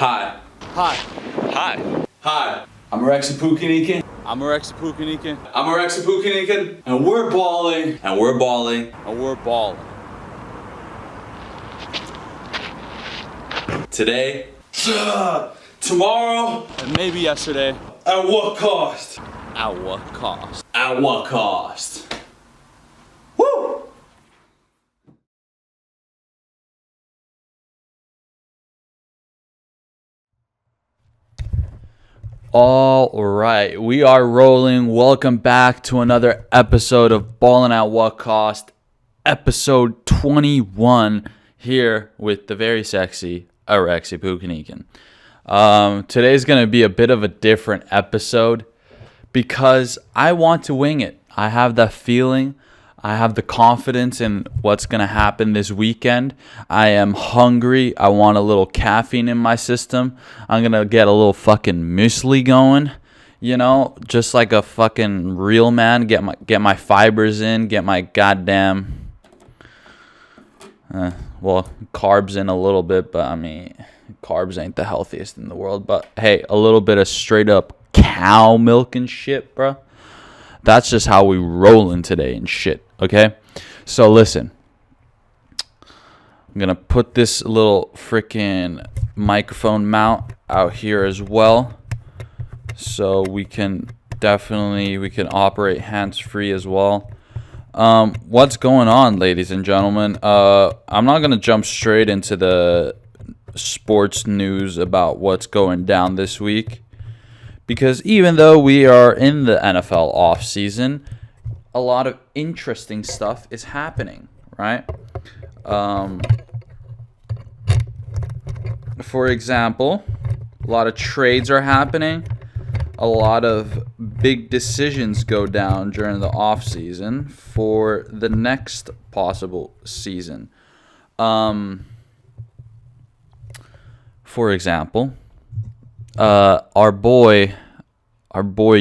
Hi. Hi. Hi. Hi. I'm Rexy Pukinikin. I'm Rexy Pukinikin. I'm Rexy Pukinikin. And we're balling. And we're balling. And we're balling. Today. Tomorrow. And maybe yesterday. At what cost? At what cost? At what cost? Woo! All right, we are rolling. Welcome back to another episode of Ballin' at What Cost, episode 21, here with the very sexy Rexy Pukinikin. Today's going to be a bit of a different episode because I want to wing it. I have that feeling. I have the confidence in what's going to happen this weekend. I am hungry. I want a little caffeine in my system. I'm going to get a little fucking muesli going, you know, just like a fucking real man. Get my fibers in, get my goddamn, carbs in a little bit, but I mean, carbs ain't the healthiest in the world. But hey, a little bit of straight up cow milk and shit, bro. That's just how we rolling today and shit, okay? So listen, I'm going to put this little freaking microphone mount out here as well. So we can operate hands-free as well. What's going on, ladies and gentlemen? I'm not going to jump straight into the sports news about what's going down this week. Because even though we are in the NFL offseason, a lot of interesting stuff is happening, right? For example, a lot of trades are happening. A lot of big decisions go down during the offseason for the next possible season. For example, our boy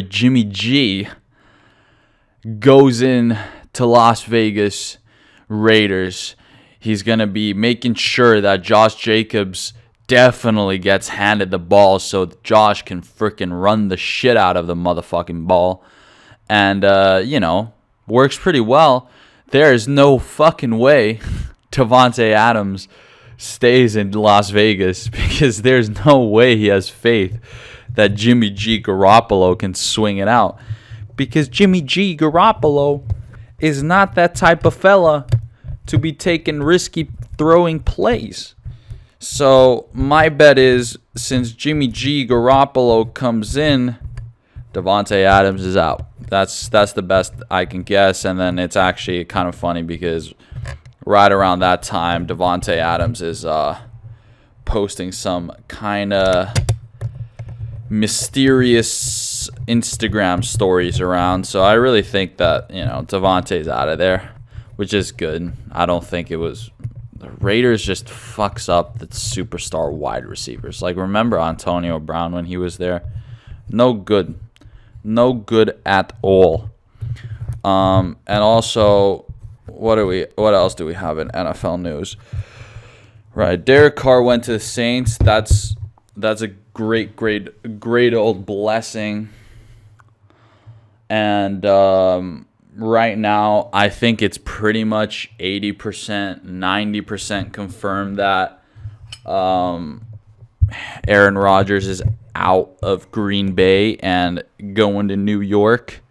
Jimmy G goes in to Las Vegas Raiders. He's going to be making sure that Josh Jacobs definitely gets handed the ball so Josh can freaking run the shit out of the motherfucking ball. And, works pretty well. There is no fucking way Davante Adams stays in Las Vegas because there's no way he has faith that Jimmy G Garoppolo can swing it out, because Jimmy G Garoppolo is not that type of fella to be taking risky throwing plays. So my bet is, since Jimmy G Garoppolo comes in, Davante Adams is out. That's the best I can guess. And then it's actually kind of funny because right around that time, Davante Adams is posting some kind of mysterious Instagram stories around. So I really think that, Davante's out of there, which is good. I don't think it was... The Raiders just fucks up the superstar wide receivers. Like, remember Antonio Brown when he was there? No good. No good at all. And also... What else do we have in NFL news? Right, Derek Carr went to the Saints. That's a great old blessing. And right now, I think it's pretty much 80%, 90% confirmed that Aaron Rodgers is out of Green Bay and going to New York,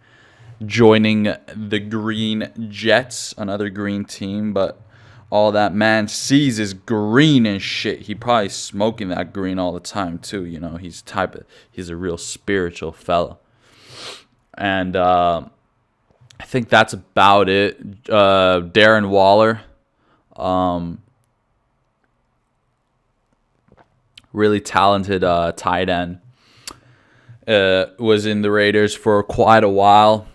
joining the Green Jets, another green team, but all that man sees is green and shit. He probably smoking that green all the time too, he's a real spiritual fella. And I think that's about it. Darren Waller, really talented tight end, was in the Raiders for quite a while.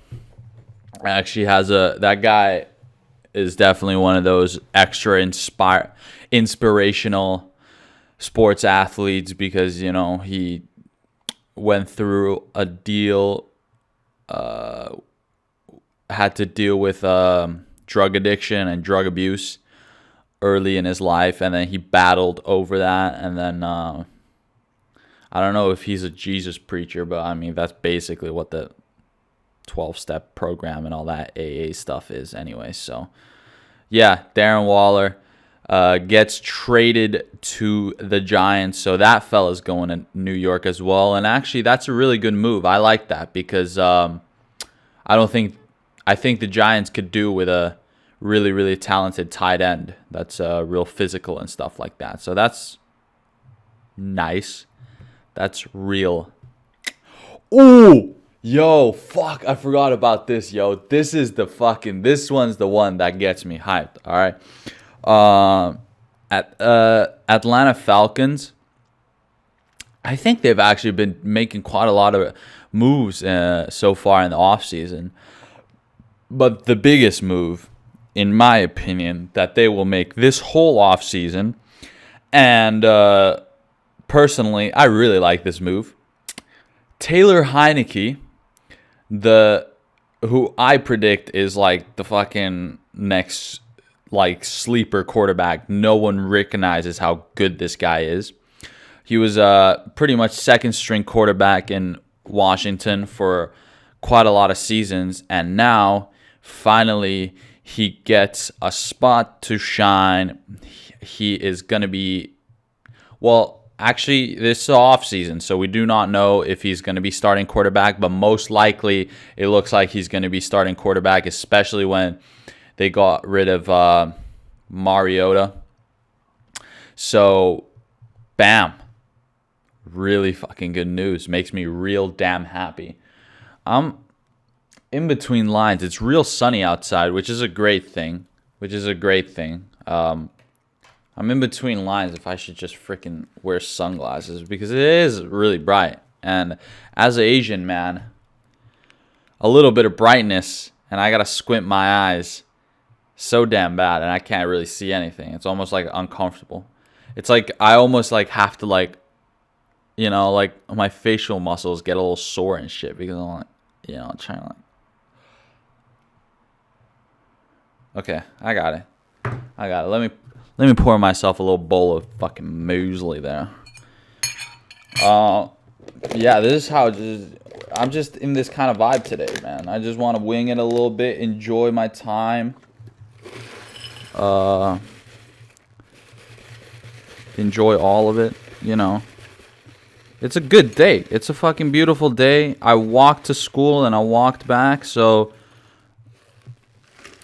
Actually that guy is definitely one of those extra inspirational sports athletes because, he went through a deal, had to deal with drug addiction and drug abuse early in his life, and then he battled over that, and then I don't know if he's a Jesus preacher, but I mean, that's basically what the 12-step program and all that AA stuff is anyway. So, yeah, Darren Waller gets traded to the Giants. So that fella's going to New York as well. And actually, that's a really good move. I like that because I think the Giants could do with a really, really talented tight end that's real physical and stuff like that. So that's nice. That's real. Ooh! Yo, fuck, I forgot about this, yo. This one's the one that gets me hyped, all right? Atlanta Falcons, I think they've actually been making quite a lot of moves so far in the offseason. But the biggest move, in my opinion, that they will make this whole offseason, and personally, I really like this move. Taylor Heineke, who I predict is like the fucking next like sleeper quarterback. No one recognizes how good this guy is. He was pretty much second string quarterback in Washington for quite a lot of seasons, and now finally he gets a spot to shine. He is going to be, well, actually, this is off season, so we do not know if he's going to be starting quarterback, but most likely it looks like he's going to be starting quarterback, especially when they got rid of Mariota. So, bam. Really fucking good news. Makes me real damn happy. I'm in between lines. It's real sunny outside, which is a great thing. I'm in between lines if I should just freaking wear sunglasses because it is really bright. And as an Asian man, a little bit of brightness and I got to squint my eyes so damn bad and I can't really see anything. It's almost like uncomfortable. It's like I almost like have to like, you know, like my facial muscles get a little sore and shit because I'm like, you know, I'm trying to like. Okay, I got it. Let me pour myself a little bowl of fucking muesli there. Yeah, this is how I'm just in this kind of vibe today, man. I just want to wing it a little bit, enjoy my time. Enjoy all of it, you know. It's a good day. It's a fucking beautiful day. I walked to school and I walked back, so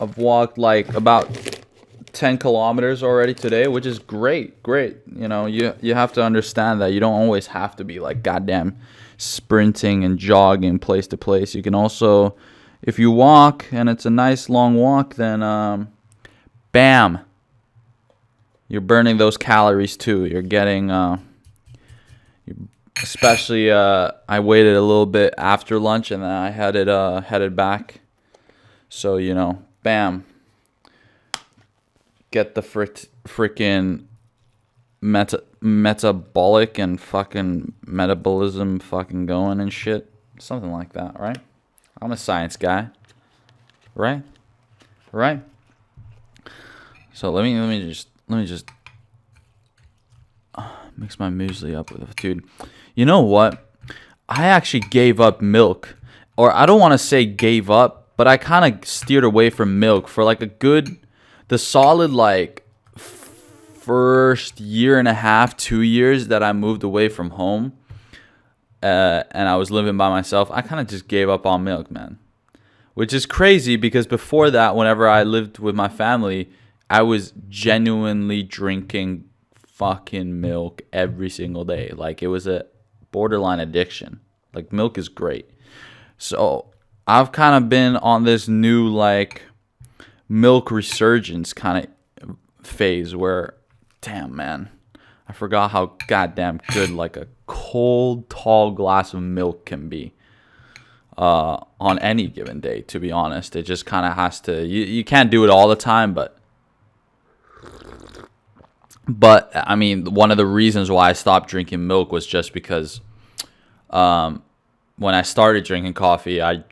I've walked like about 10 kilometers already today, which is great. You know, you have to understand that you don't always have to be like goddamn sprinting and jogging place to place. You can also, if you walk and it's a nice long walk, then bam, you're burning those calories too. You're getting especially I waited a little bit after lunch and then I headed back. So, you know, bam. Get the freaking metabolic and fucking metabolism fucking going and shit. Something like that, right? I'm a science guy. Right? So let me just mix my muesli up with it. Dude, you know what? I actually gave up milk. Or I don't want to say gave up, but I kind of steered away from milk for like the solid like first year and a half, 2 years that I moved away from home and I was living by myself. I kind of just gave up on milk, man, which is crazy because before that, whenever I lived with my family, I was genuinely drinking fucking milk every single day. Like it was a borderline addiction. Like milk is great. So I've kind of been on this new like milk resurgence kind of phase where, damn man, I forgot how goddamn good like a cold tall glass of milk can be on any given day. To be honest, it just kind of has to. You can't do it all the time, but I mean, one of the reasons why I stopped drinking milk was just because when I started drinking coffee, I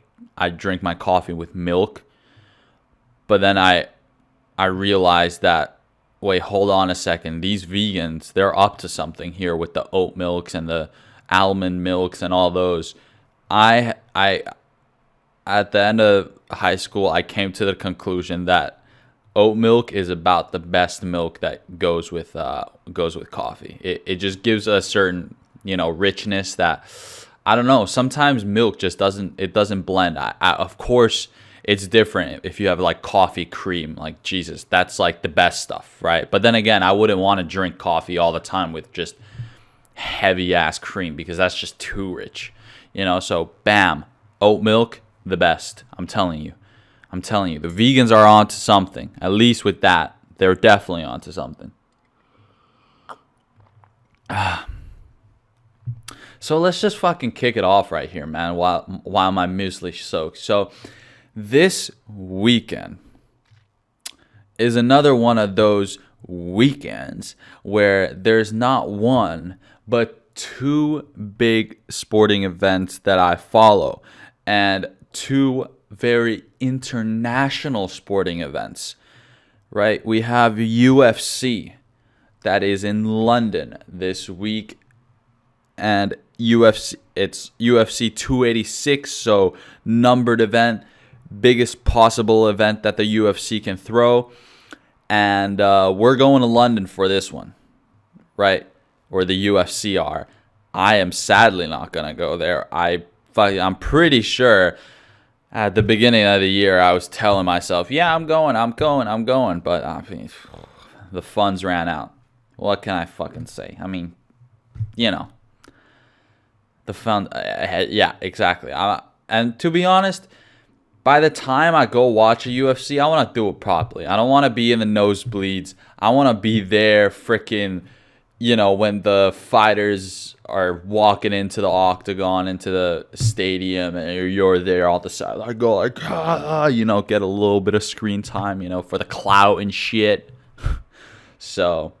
drink my coffee with milk. But then I realized that, wait, hold on a second. These vegans, they're up to something here with the oat milks and the almond milks and all those. I at the end of high school, I came to the conclusion that oat milk is about the best milk that goes with coffee. It just gives a certain, richness that, I don't know. Sometimes milk just doesn't blend. Of course, it's different if you have like coffee cream. Like, Jesus, that's like the best stuff, right? But then again, I wouldn't want to drink coffee all the time with just heavy ass cream because that's just too rich, So bam, oat milk, the best. I'm telling you, the vegans are onto something. At least with that, they're definitely onto something. So let's just fucking kick it off right here, man, while my muesli soaks. So this weekend is another one of those weekends where there's not one, but two big sporting events that I follow, and two very international sporting events, right? We have UFC that is in London this week, and it's UFC 286, so numbered event, biggest possible event that the UFC can throw, and we're going to London for this one, right? Or the UFC are. I am sadly not gonna go there. I'm pretty sure at the beginning of the year I was telling myself, yeah, I'm going, but I mean, the funds ran out. What can I fucking say? I mean, the fund, yeah, exactly. And to be honest, by the time I go watch a UFC, I want to do it properly. I don't want to be in the nosebleeds. I want to be there freaking, when the fighters are walking into the octagon, into the stadium, and you're there all the side. I go like, get a little bit of screen time, for the clout and shit. So,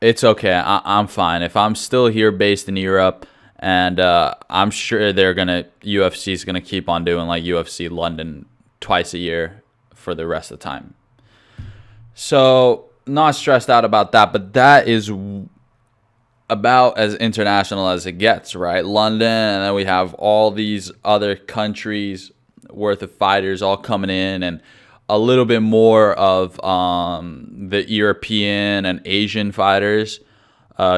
it's okay. I'm fine. If I'm still here based in Europe, and I'm sure UFC is gonna keep on doing like UFC London twice a year for the rest of the time. So not stressed out about that, but that is about as international as it gets, right? London, and then we have all these other countries worth of fighters all coming in, and a little bit more of the European and Asian fighters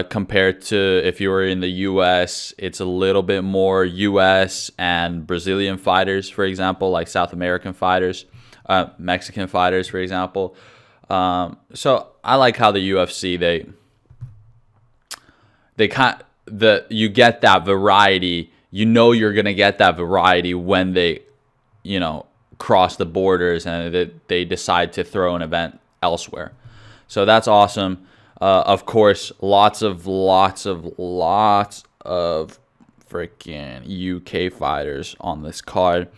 compared to if you were in the U.S. It's a little bit more U.S. and Brazilian fighters, for example, like South American fighters, Mexican fighters, for example. So I like how the UFC you get that variety. You're gonna get that variety when they, cross the borders and they decide to throw an event elsewhere. So that's awesome. Of course, lots of freaking UK fighters on this card.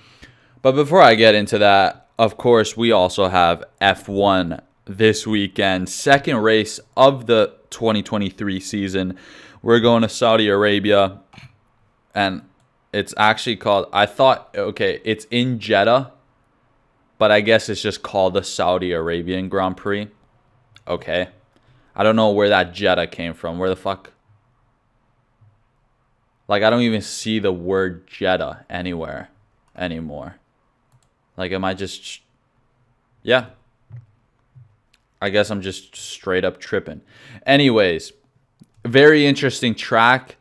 But before I get into that, of course, we also have F1 this weekend. Second race of the 2023 season. We're going to Saudi Arabia. And it's actually called, it's in Jeddah. But I guess it's just called the Saudi Arabian Grand Prix. Okay. I don't know where that Jeddah came from. Where the fuck? Like, I don't even see the word Jeddah anywhere anymore. Like, am I just... Yeah. I guess I'm just straight up tripping. Anyways, very interesting track.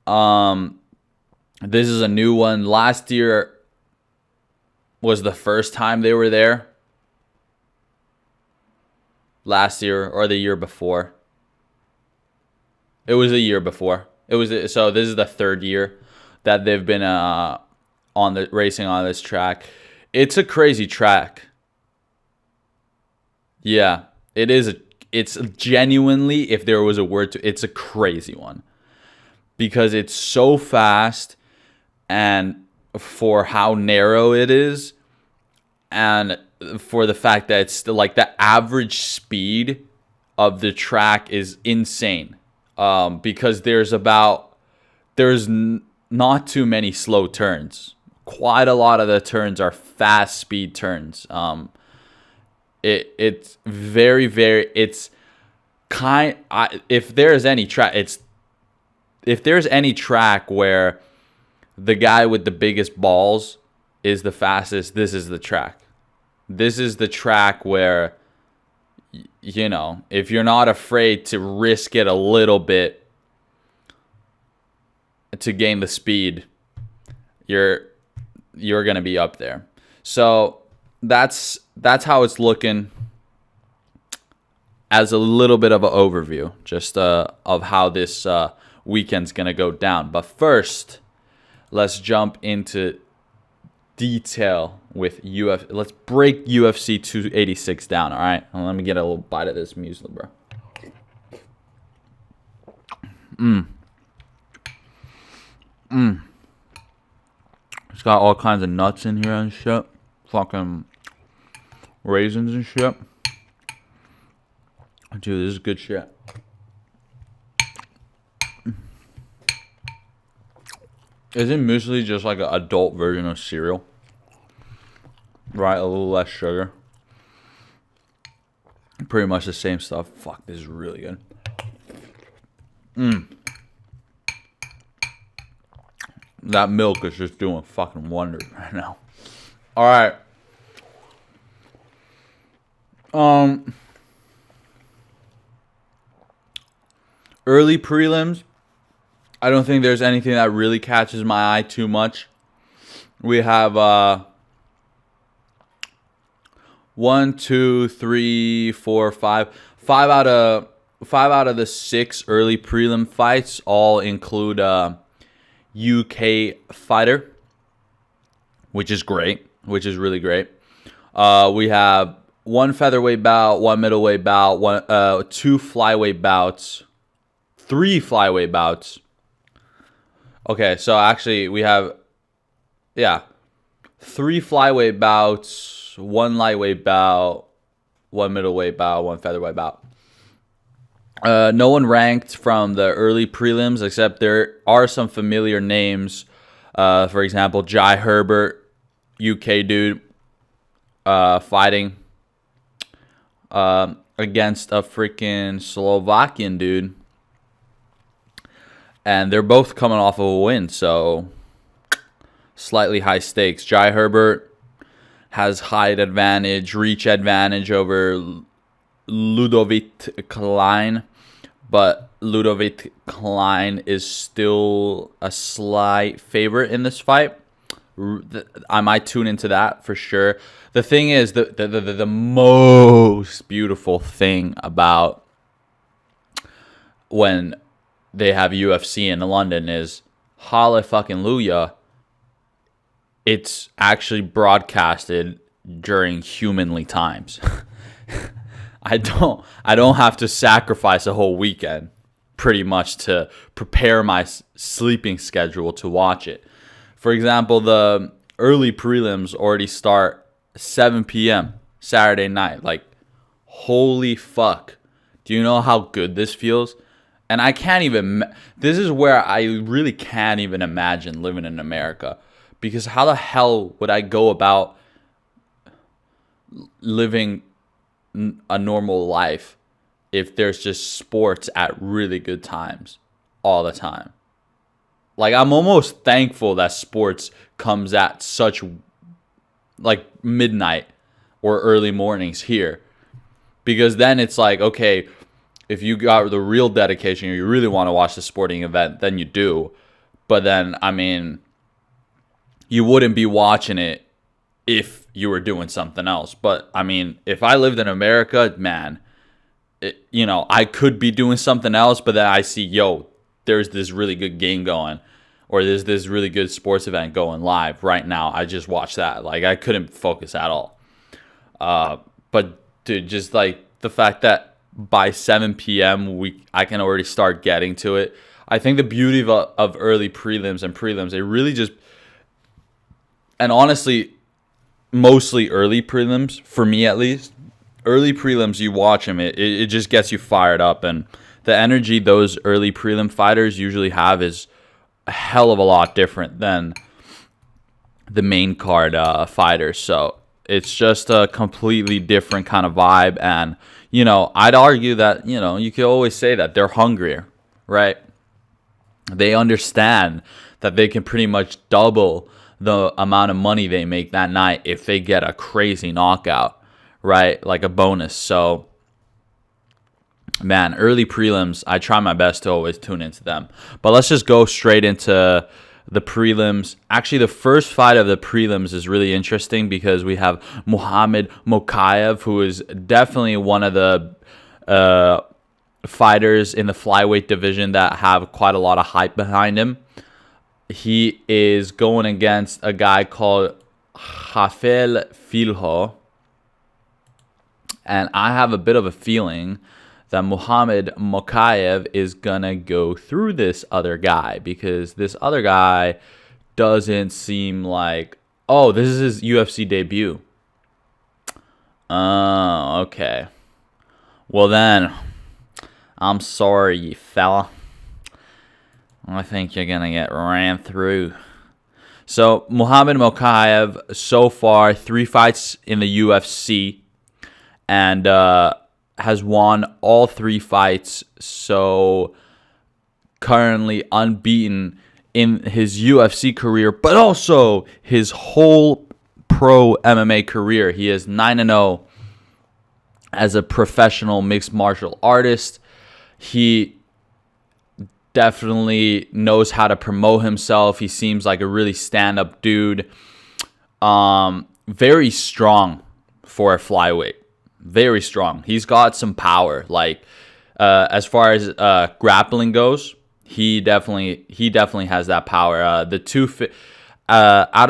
This is a new one. Last year was the first time they were there. Last year or the year before. It was a year before. So this is the third year that they've been racing on this track. It's a crazy track. Yeah, it is. It's genuinely, if there was a word to, it's a crazy one because it's so fast, and for how narrow it is, and for the fact that it's still like the average speed of the track is insane. Because there's not too many slow turns. Quite a lot of the turns are fast speed turns. It's very, very, if there's any track, if there's any track where the guy with the biggest balls is the fastest, this is the track. This is the track where, you know, if you're not afraid to risk it a little bit to gain the speed, you're gonna be up there. So that's how it's looking, as a little bit of an overview, just of how this weekend's gonna go down. But first, let's jump into detail with UFC. Let's break UFC 286 down. All right, let me get a little bite of this muesli, bro. It's got all kinds of nuts in here and shit. Fucking raisins and shit. Dude, this is good shit. Isn't muesli just like an adult version of cereal? Right, a little less sugar. Pretty much the same stuff. Fuck, this is really good. That milk is just doing fucking wonders right now. All right. Early prelims. I don't think there's anything that really catches my eye too much. We have 1, 2, 3, 4, 5. Five out of the 6 early prelim fights all include UK fighter, which is great, which is really great. We have 1 featherweight bout, 1 middleweight bout, 2 flyweight bouts, 3 flyweight bouts. Okay, so actually we have 3 flyweight bouts, 1 lightweight bout, 1 middleweight bout, 1 featherweight bout. No one ranked from the early prelims, except there are some familiar names. For example, Jai Herbert, UK dude, fighting against a freaking Slovakian dude. And they're both coming off of a win, so slightly high stakes. Jai Herbert has height advantage, reach advantage over Ludovic Klein, but Ludovic Klein is still a slight favorite in this fight. I might tune into that for sure. The thing is, the most beautiful thing about when they have UFC in London is, hallelujah, it's actually broadcasted during humanly times. I don't have to sacrifice a whole weekend pretty much to prepare my sleeping schedule to watch it. For example, the early prelims already start 7 p.m. Saturday night. Like, holy fuck. Do you know how good this feels? And I can't even, this is where I really can't even imagine living in America. Because how the hell would I go about living a normal life if there's just sports at really good times all the time? Like, I'm almost thankful that sports comes at such, like, midnight or early mornings here. Because then it's like, okay, if you got the real dedication or you really want to watch the sporting event, then you do. But then, I mean, you wouldn't be watching it if you were doing something else. But, I mean, if I lived in America, man, I could be doing something else, but then I see, there's this really good game going, or there's this really good sports event going live right now. I just watched that. Like, I couldn't focus at all. But, dude, just, like, the fact that by 7 p.m. I can already start getting to it. I think the beauty of early prelims and prelims, it really just, and honestly, mostly early prelims, for me at least, early prelims, you watch them, it just gets you fired up. And the energy those early prelim fighters usually have is a hell of a lot different than the main card fighters. So it's just a completely different kind of vibe, and I'd argue that, you could always say that they're hungrier, right? They understand that they can pretty much double the amount of money they make that night if they get a crazy knockout, right? Like a bonus. So, man, early prelims, I try my best to always tune into them. But let's just go straight into the prelims. Actually, the first fight of the prelims is really interesting because we have Muhammad Mokaev, who is definitely one of the fighters in the flyweight division that have quite a lot of hype behind him. He is going against a guy called Rafael Filho. And I have a bit of a feeling that Muhammad Mokaev is going to go through this other guy because this other guy doesn't seem like, oh, this is his UFC debut. Oh, okay. Well then, I'm sorry, fella. I think you're going to get ran through. So, Muhammad Mokaev, so far, 3 fights in the UFC. And has won all 3 fights. So, currently unbeaten in his UFC career. But also, his whole pro MMA career. He is 9-0 as a professional mixed martial artist. He definitely knows how to promote himself. He seems like a really stand-up dude. Very strong for a flyweight. Very strong. He's got some power. Like, as far as grappling goes, he definitely has that power. Out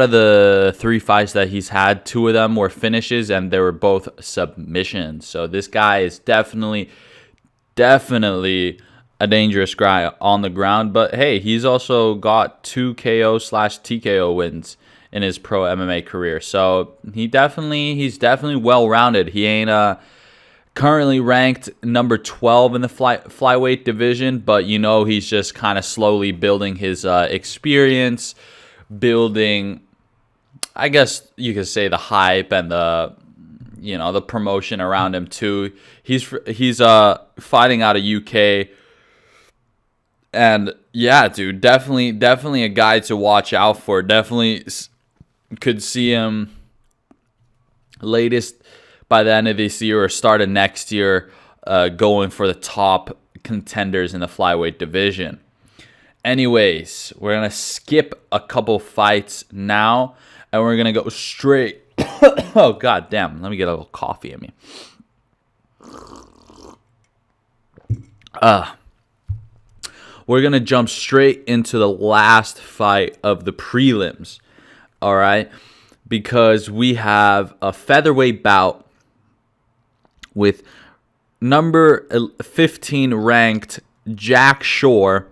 of the 3 fights that he's had, 2 of them were finishes, and they were both submissions. So this guy is definitely a dangerous guy on the ground. But hey, he's also got 2 KO/TKO wins in his pro MMA career. So he's definitely well-rounded. He ain't currently ranked number 12 in the flyweight division, but he's just kind of slowly building his experience, building, I guess you could say, the hype and the promotion around him too. He's fighting out of UK. And yeah, dude, definitely a guy to watch out for. Definitely could see him latest by the end of this year or start of next year going for the top contenders in the flyweight division. Anyways, we're going to skip a couple fights now, and we're going to go straight. Oh, god damn. Let me get a little coffee in me. We're going to jump straight into the last fight of the prelims, all right? Because we have a featherweight bout with number 15 ranked Jack Shore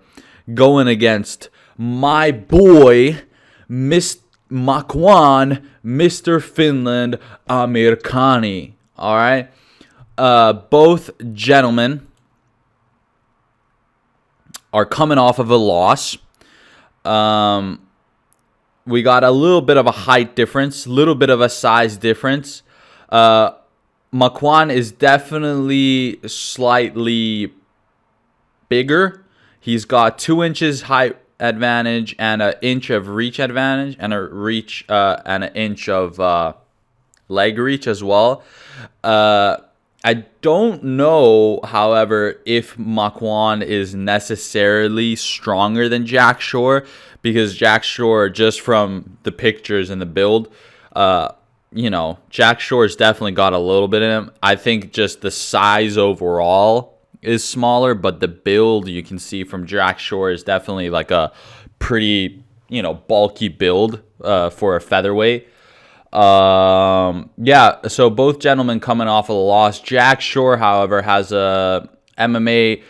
going against my boy, Miss Makwan, Mr. Finland, Amir Khani, all right? Both gentlemen are coming off of a loss. We got a little bit of a height difference, a little bit of a size difference. Makwan is definitely slightly bigger. He's got 2 inches height advantage and an inch of reach advantage and an inch of leg reach as well. I don't know, however, if Makwan is necessarily stronger than Jack Shore, because Jack Shore, just from the pictures and the build, Jack Shore's definitely got a little bit in him. I think just the size overall is smaller, but the build you can see from Jack Shore is definitely like a pretty, bulky build for a featherweight. So both gentlemen coming off of a loss. Jack Shore, however, has a MMA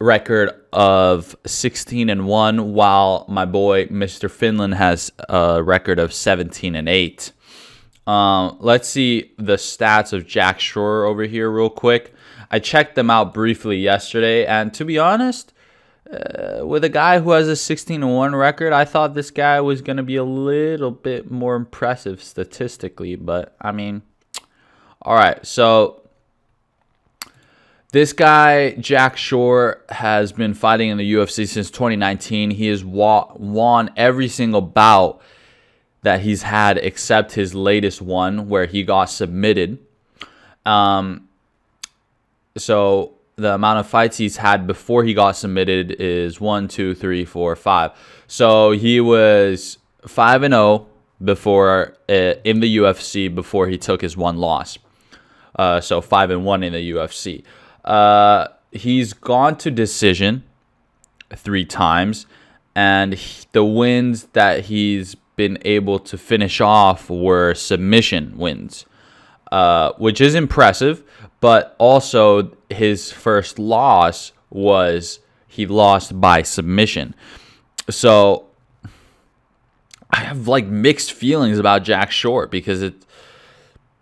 record of 16-1, while my boy Mr. Finland has a record of 17-8. Let's see the stats of Jack Shore over here real quick. I checked them out briefly yesterday, and to be honest, with a guy who has a 16-1 record, I thought this guy was going to be a little bit more impressive statistically, but I mean, all right. So This guy, Jack Shore, has been fighting in the UFC since 2019. He has won every single bout that he's had except his latest one where he got submitted. So the amount of fights he's had before he got submitted is 1, 2, 3, 4, 5. So he was 5-0 before in the UFC before he took his one loss. So 5-1 in the UFC. He's gone to decision 3 times, and the wins that he's been able to finish off were submission wins, which is impressive. But also his first loss was he lost by submission. So I have like mixed feelings about Jack Shore because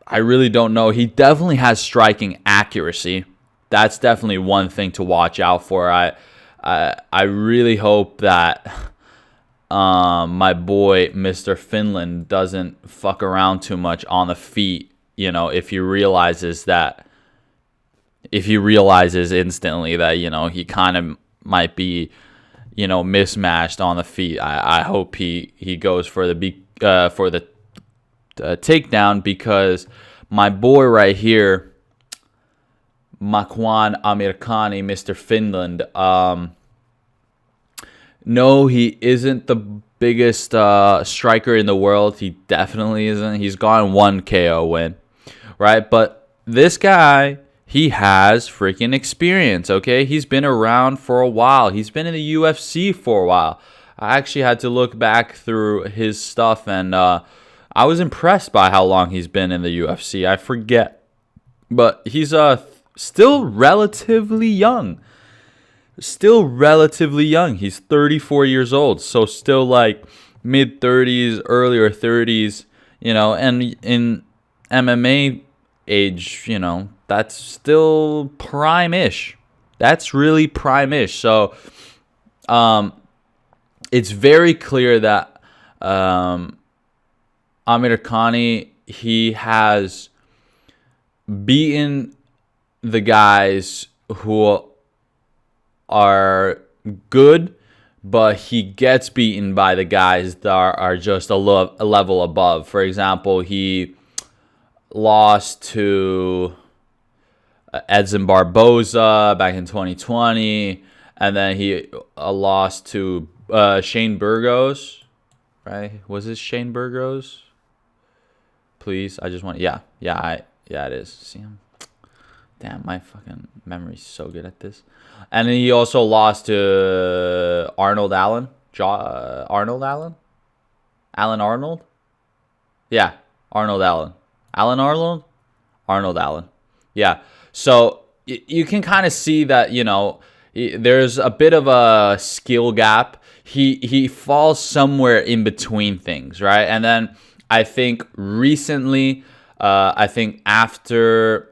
I really don't know. He definitely has striking accuracy. That's definitely one thing to watch out for. I really hope that my boy Mr. Finland doesn't fuck around too much on the feet. You know, if he realizes instantly that, you know, he kind of might be, you know, mismatched on the feet. I hope he goes for the takedown, because my boy right here, Makwan Amirkhani, Mr. Finland, no, he isn't the biggest striker in the world. He definitely isn't. He's gotten 1 KO win, right? But this guy, he has freaking experience, okay? He's been around for a while. He's been in the UFC for a while. I actually had to look back through his stuff, and I was impressed by how long he's been in the UFC. I forget. But he's still relatively young. He's 34 years old. So still like mid-30s, earlier 30s, you know, and in MMA age, you know, that's still prime-ish. That's really prime-ish. So it's very clear that Amir Khani, he has beaten the guys who are good, but he gets beaten by the guys that are just a level above. For example, he lost to Edson Barboza back in 2020, and then he lost to Shane Burgos, right? Was this Shane Burgos? Please, I just want, yeah, it is. See him? Damn, my fucking memory's so good at this. And then he also lost to Arnold Allen. Arnold Allen? Alan Arnold? Yeah, Arnold Allen. Alan Arnold? Arnold Allen. Yeah. So you can kind of see that, you know, there's a bit of a skill gap. He falls somewhere in between things, right? And then I think recently, after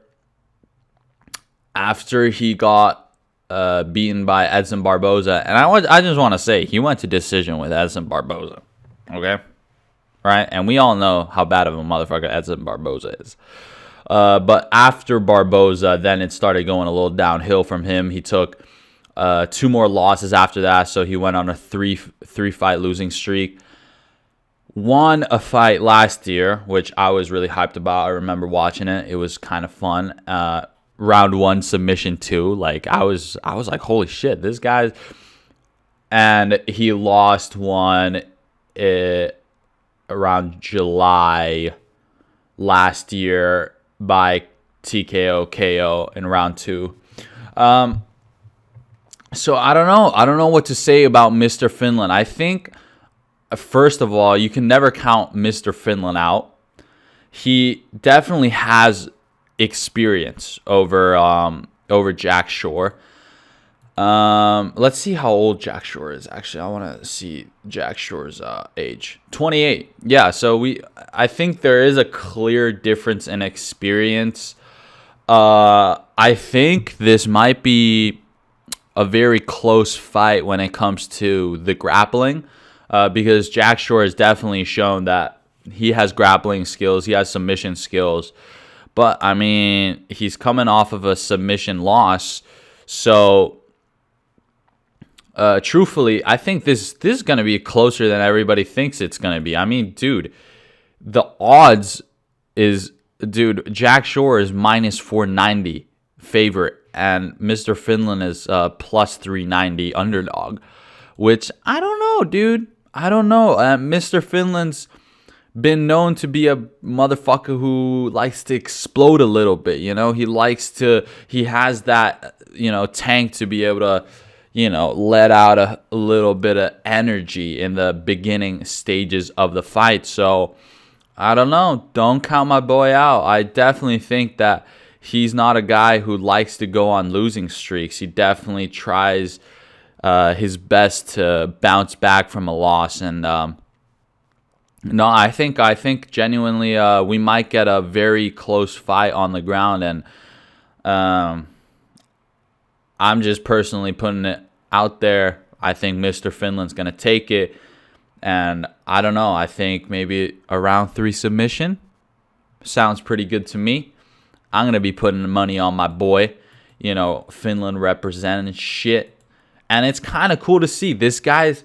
he got beaten by Edson Barboza, and I just want to say he went to decision with Edson Barboza, okay, right? And we all know how bad of a motherfucker Edson Barboza is. But after Barboza, then it started going a little downhill from him. He took 2 more losses after that, so he went on a three fight losing streak. Won a fight last year, which I was really hyped about. I remember watching it. It was kind of fun. Round 1 submission 2. Like I was like, holy shit, this guy. And he lost one around July last year by TKO KO in round 2. So I don't know what to say about Mr. Finland. I think, first of all, you can never count Mr. Finland out. He definitely has experience over Jack Shore. Let's see how old Jack Shore is. Actually, I want to see Jack Shore's age. 28. Yeah, so I think there is a clear difference in experience. I think this might be a very close fight when it comes to the grappling, because Jack Shore has definitely shown that he has grappling skills, he has submission skills, But, I mean, he's coming off of a submission loss. So, truthfully, I think this is going to be closer than everybody thinks it's going to be. I mean, dude, the odds is, Jack Shore is minus 490 favorite, and Mr. Finland is plus 390 underdog, which I don't know, dude. I don't know. Mr. Finland's been known to be a motherfucker who likes to explode a little bit, you know? He has that, tank to be able to, let out a little bit of energy in the beginning stages of the fight. So, I don't know. Don't count my boy out. I definitely think that he's not a guy who likes to go on losing streaks. He definitely tries his best to bounce back from a loss. And no, I think genuinely we might get a very close fight on the ground. And I'm just personally putting it out there. I think Mr. Finland's going to take it. And I don't know. I think maybe a round 3 submission sounds pretty good to me. I'm going to be putting money on my boy. Finland representing shit. And it's kind of cool to see. This guy's,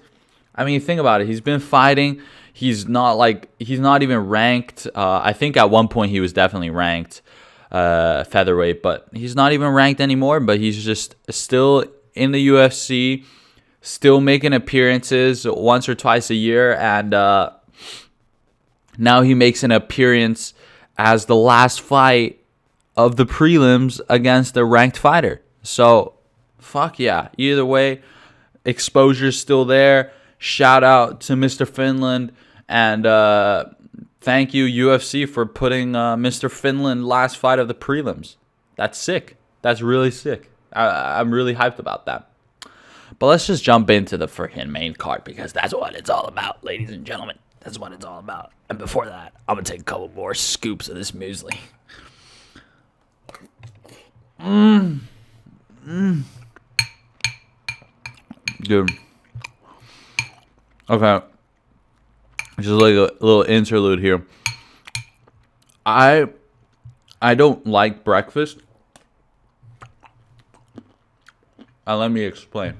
I mean, think about it. He's been fighting. He's not even ranked. I think at one point he was definitely ranked featherweight, but he's not even ranked anymore. But he's just still in the UFC. Still making appearances once or twice a year, and now he makes an appearance as the last fight of the prelims against a ranked fighter. So, fuck yeah. Either way, exposure's still there. Shout out to Mr. Finland, and thank you, UFC, for putting Mr. Finland last fight of the prelims. That's sick. That's really sick. I'm really hyped about that. But let's just jump into the freaking main card, because that's what it's all about, ladies and gentlemen. That's what it's all about. And before that, I'm going to take a couple more scoops of this muesli. Dude. Okay. Just like a little interlude here. I don't like breakfast. Let me explain.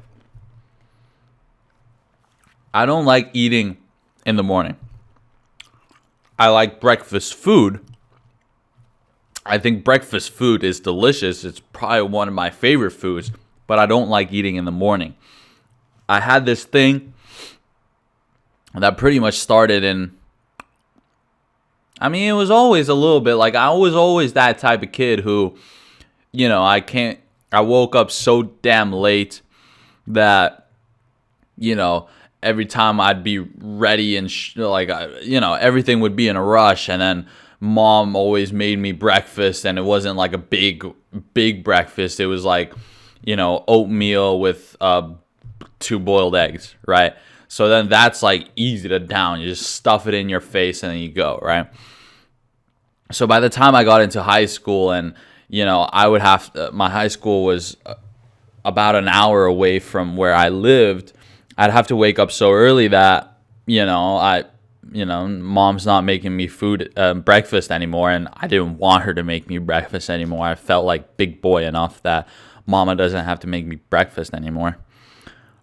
I don't like eating in the morning. I like breakfast food. I think breakfast food is delicious. It's probably one of my favorite foods, but I don't like eating in the morning. I had this thing that pretty much started in, I mean, it was always a little bit like, I was always that type of kid who, I woke up so damn late that, every time I'd be ready and everything would be in a rush. And then mom always made me breakfast, and it wasn't like a big breakfast. It was like, oatmeal with 2 boiled eggs, right? So then that's like easy to down. You just stuff it in your face and then you go, right? So by the time I got into high school, and I would my high school was about an hour away from where I lived. I'd have to wake up so early that, mom's not making me breakfast anymore, and I didn't want her to make me breakfast anymore. I felt like big boy enough that mama doesn't have to make me breakfast anymore.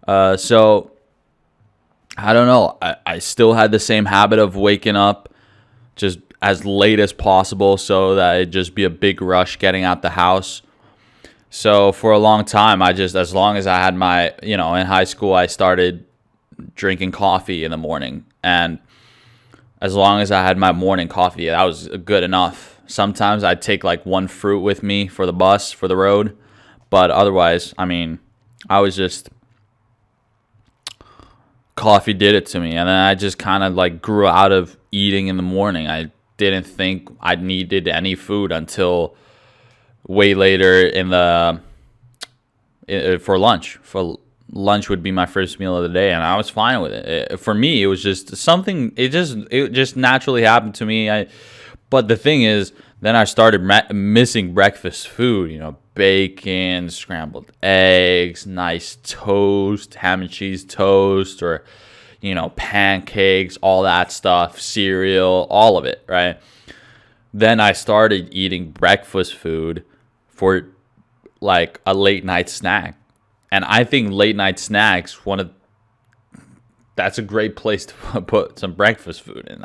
So, I don't know. I still had the same habit of waking up just as late as possible so that it'd just be a big rush getting out the house. So for a long time, as long as I had my, in high school, I started drinking coffee in the morning. And as long as I had my morning coffee, that was good enough. Sometimes I'd take like 1 fruit with me for the bus, for the road. But otherwise, I mean, I was just, coffee did it to me. And then I just kind of like grew out of eating in the morning. I didn't think I needed any food until way later for lunch. For lunch would be my first meal of the day, and I was fine with it. For me, it was just something. It just naturally happened to me. But the thing is, then I started missing breakfast food. Bacon, scrambled eggs, nice toast, ham and cheese toast, or pancakes, all that stuff, cereal, all of it, right? then I started eating breakfast food for like a late night snack. And I think late night snacks, that's a great place to put some breakfast food in.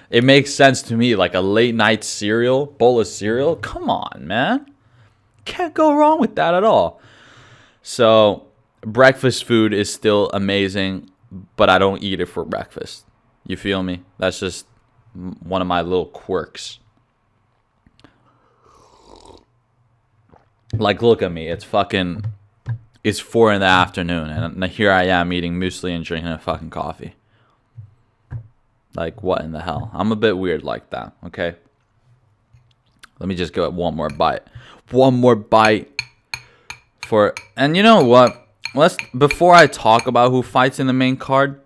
It makes sense to me, like a late night cereal, bowl of cereal. Come on, man. Can't go wrong with that at all. So breakfast food is still amazing, but I don't eat it for breakfast. You feel me? That's just one of my little quirks. Like, look at me. It's 4 in the afternoon, and here I am eating muesli and drinking a fucking coffee. Like, what in the hell? I'm a bit weird like that, okay? Let me just give it one more bite. One more bite. And you know what? Before I talk about who fights in the main card,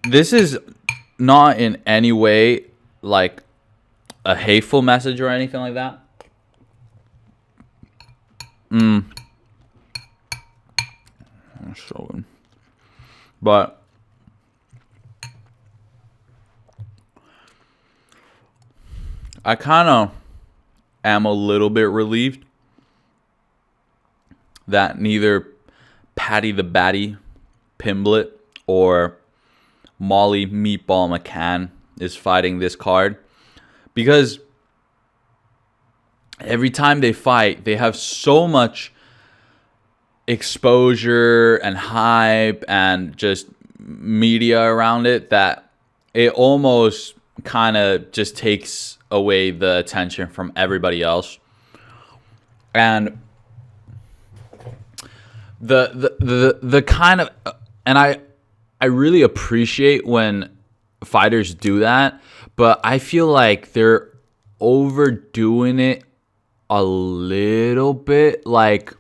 this is not in any way like a hateful message or anything like that. So good. But I kind of am a little bit relieved that neither Patty the Batty Pimblett or Molly Meatball McCann is fighting this card, because every time they fight, they have so much exposure and hype and just media around it that it almost kind of just takes away the attention from everybody else. And the kind of, and I really appreciate when fighters do that, but I feel like they're overdoing it a little bit. Like,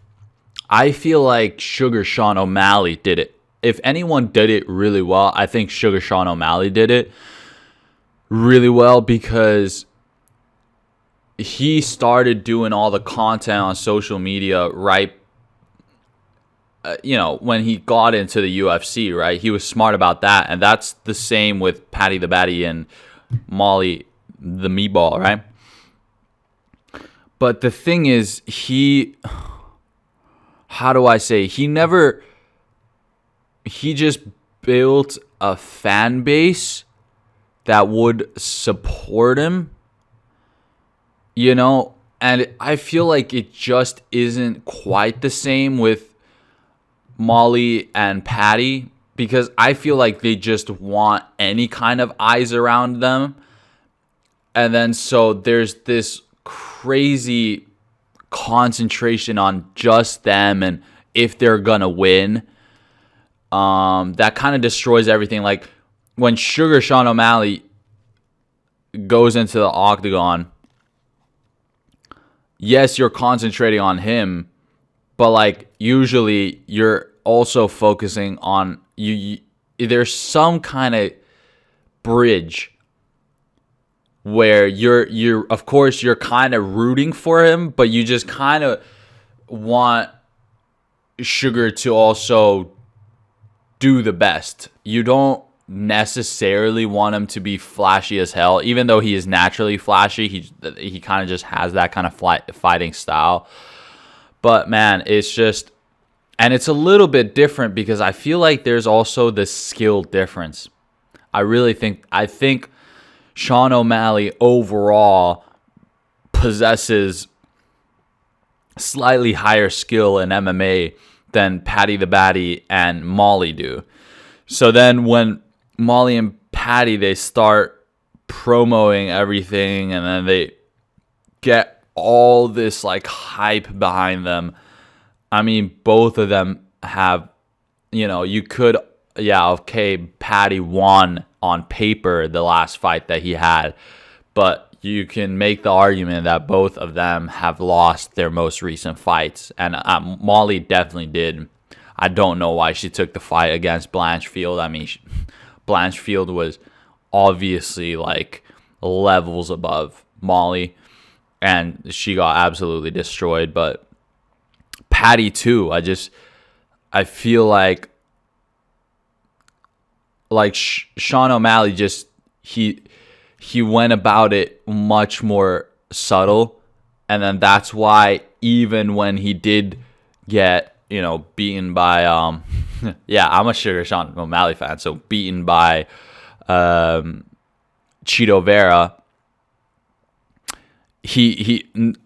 I feel like Sugar Sean O'Malley did it. If anyone did it really well, I think Sugar Sean O'Malley did it really well, because he started doing all the content on social media right, when he got into the UFC, right? He was smart about that. And that's the same with Patty the Batty and Molly the Meatball, right? But the thing is, how do I say? He just built a fan base that would support him, and I feel like it just isn't quite the same with Molly and Patty, because I feel like they just want any kind of eyes around them. And then so there's this crazy concentration on just them and if they're gonna win. That kind of destroys everything. Like, when Sugar Sean O'Malley goes into the octagon, yes, you're concentrating on him, but like usually you're also focusing on you. There's some kind of bridge where you're of course you're kind of rooting for him, but you just kind of want Sugar to also do the best. You don't necessarily want him to be flashy as hell, even though he is naturally flashy. He kind of just has that kind of fighting style. But man, it's just, and it's a little bit different because I feel like there's also the skill difference. I think Sean O'Malley overall possesses slightly higher skill in MMA than Patty the Batty and Molly do. So then when Molly and Patty, they start promoting everything, and then they get all this like hype behind them. I mean, both of them have, you could, okay, Patty won on paper the last fight that he had, but you can make the argument that both of them have lost their most recent fights. And Molly definitely did. I don't know why she took the fight against Blanchfield. I mean, Blanchfield was obviously like levels above Molly, and she got absolutely destroyed. But Patty too, I feel like Sean O'Malley just, he he went about it much more subtle. And then that's why even when he did get, beaten by, yeah, I'm a Sugar Sean O'Malley fan, so beaten by Chito Vera,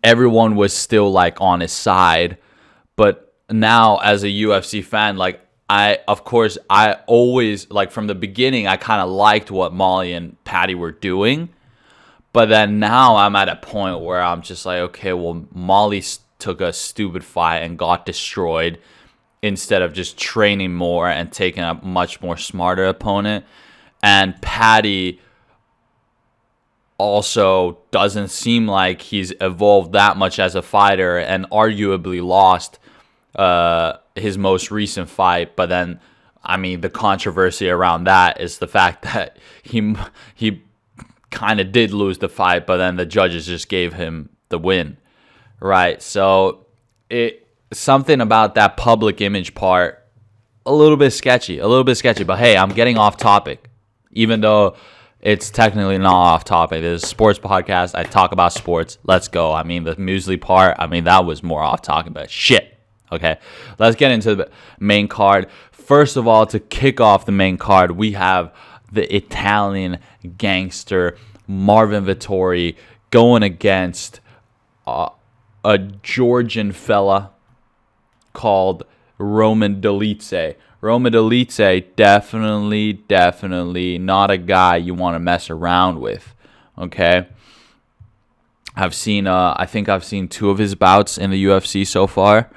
everyone was still like on his side. But now as a UFC fan, like I always, like from the beginning, I kind of liked what Molly and Patty were doing. But then now I'm at a point where I'm just like, okay, well, Molly took a stupid fight and got destroyed instead of just training more and taking a much more smarter opponent. And Patty also doesn't seem like he's evolved that much as a fighter, and arguably lost his most recent fight. But then, I mean, the controversy around that is the fact that he kind of did lose the fight, but then the judges just gave him the win, right? So something about that public image part, a little bit sketchy. But hey, I'm getting off topic, even though it's technically not off topic. This is a sports podcast. I talk about sports. Let's go. I mean, the muesli part, that was more off topic, but shit. Okay, let's get into the main card. First of all, to kick off the main card, we have the Italian gangster Marvin Vettori going against a Georgian fella called Roman Dolidze. Roman Dolidze, definitely not a guy you want to mess around with. Okay, I think I've seen 2 of his bouts in the UFC so far,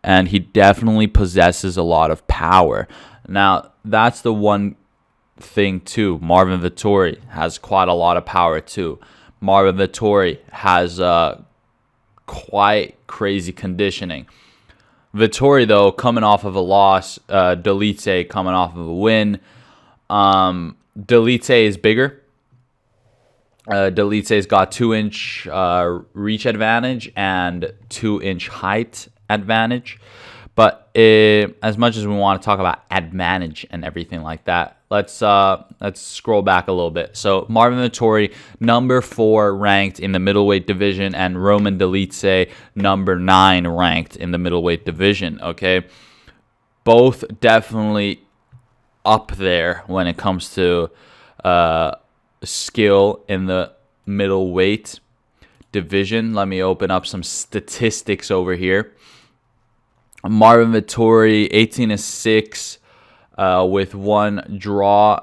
and he definitely possesses a lot of power. Now, that's the one thing too. Marvin Vettori has quite a lot of power too. Marvin Vettori has quite crazy conditioning. Vettori, though, coming off of a loss, Dolidze coming off of a win. Dolidze is bigger. Dolidze's got 2-inch reach advantage and 2-inch height advantage. But as much as we want to talk about advantage and everything like that, let's scroll back a little bit. So Marvin Vettori, number 4 ranked in the middleweight division, and Roman Dolidze, number 9 ranked in the middleweight division. Okay, both definitely up there when it comes to skill in the middleweight division. Let me open up some statistics over here. Marvin Vettori, 18-6 with 1 draw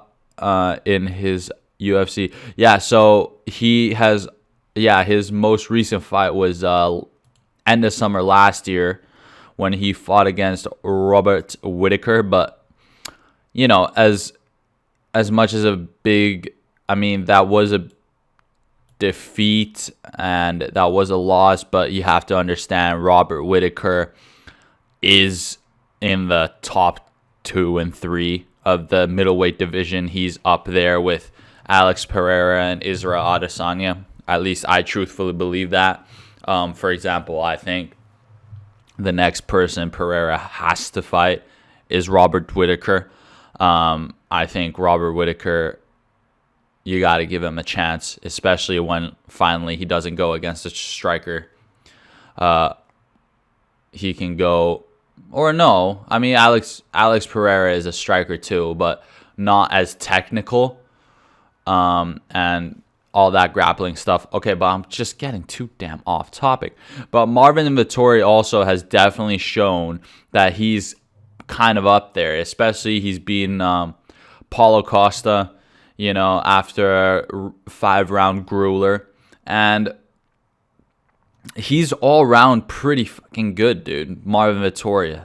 in his UFC. Yeah, so he has, his most recent fight was end of summer last year when he fought against Robert Whittaker. But, as much as a big, that was a defeat and that was a loss, but you have to understand Robert Whittaker is in the top 2 and 3 of the middleweight division. He's up there with Alex Pereira and Israel Adesanya. At least I truthfully believe that. For example, I think the next person Pereira has to fight is Robert Whittaker. I think Robert Whittaker, you got to give him a chance, especially when finally he doesn't go against a striker. He can go, or no, Alex Pereira is a striker too, but not as technical, and all that grappling stuff. Okay, but I'm just getting too damn off topic. But Marvin Vettori also has definitely shown that he's kind of up there, especially he's beaten Paulo Costa, after a 5-round grueler, and he's all around pretty fucking good, dude. Marvin Vettori,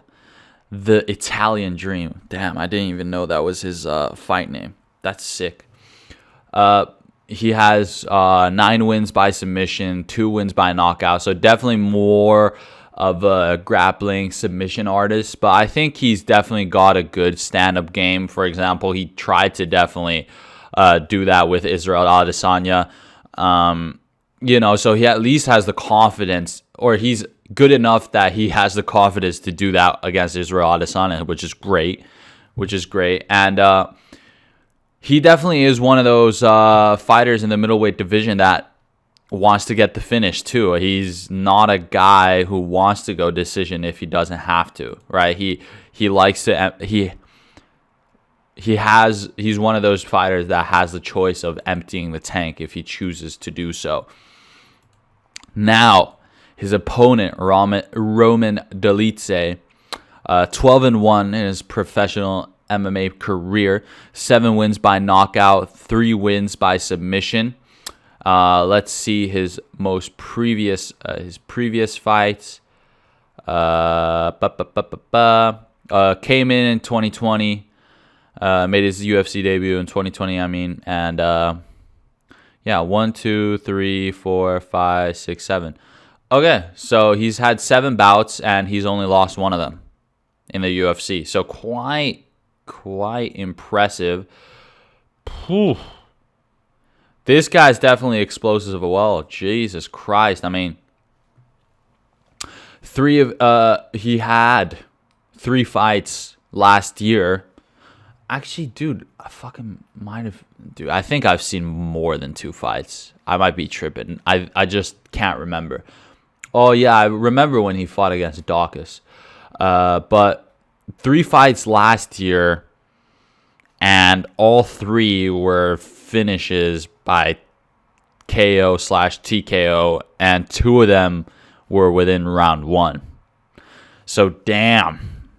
the Italian Dream. Damn, I didn't even know that was his fight name. That's sick. He has 9 wins by submission, 2 wins by knockout. So definitely more of a grappling submission artist. But I think he's definitely got a good stand-up game. For example, he tried to definitely do that with Israel Adesanya. So he at least has the confidence, or he's good enough that he has the confidence to do that against Israel Adesanya, which is great. And he definitely is one of those fighters in the middleweight division that wants to get the finish too. He's not a guy who wants to go decision if he doesn't have to, right? He likes to he's one of those fighters that has the choice of emptying the tank if he chooses to do so. Now, his opponent Roman Dolidze, 12-1 in his professional MMA career, 7 wins by knockout, 3 wins by submission. Let's see his previous fights. Came in 2020, made his UFC debut in 2020. And 1, 2, 3, 4, 5, 6, 7. Okay, so he's had 7 bouts and he's only lost 1 of them in the UFC. So quite impressive. Whew. This guy's definitely explosive as well. Jesus Christ. I mean, he had 3 fights last year. Actually, dude, I think I've seen more than 2 fights. I might be tripping. I just can't remember. Oh, yeah, I remember when he fought against Dawkins. But 3 fights last year, and all 3 were finishes by KO/TKO, and 2 of them were within round 1. So, damn,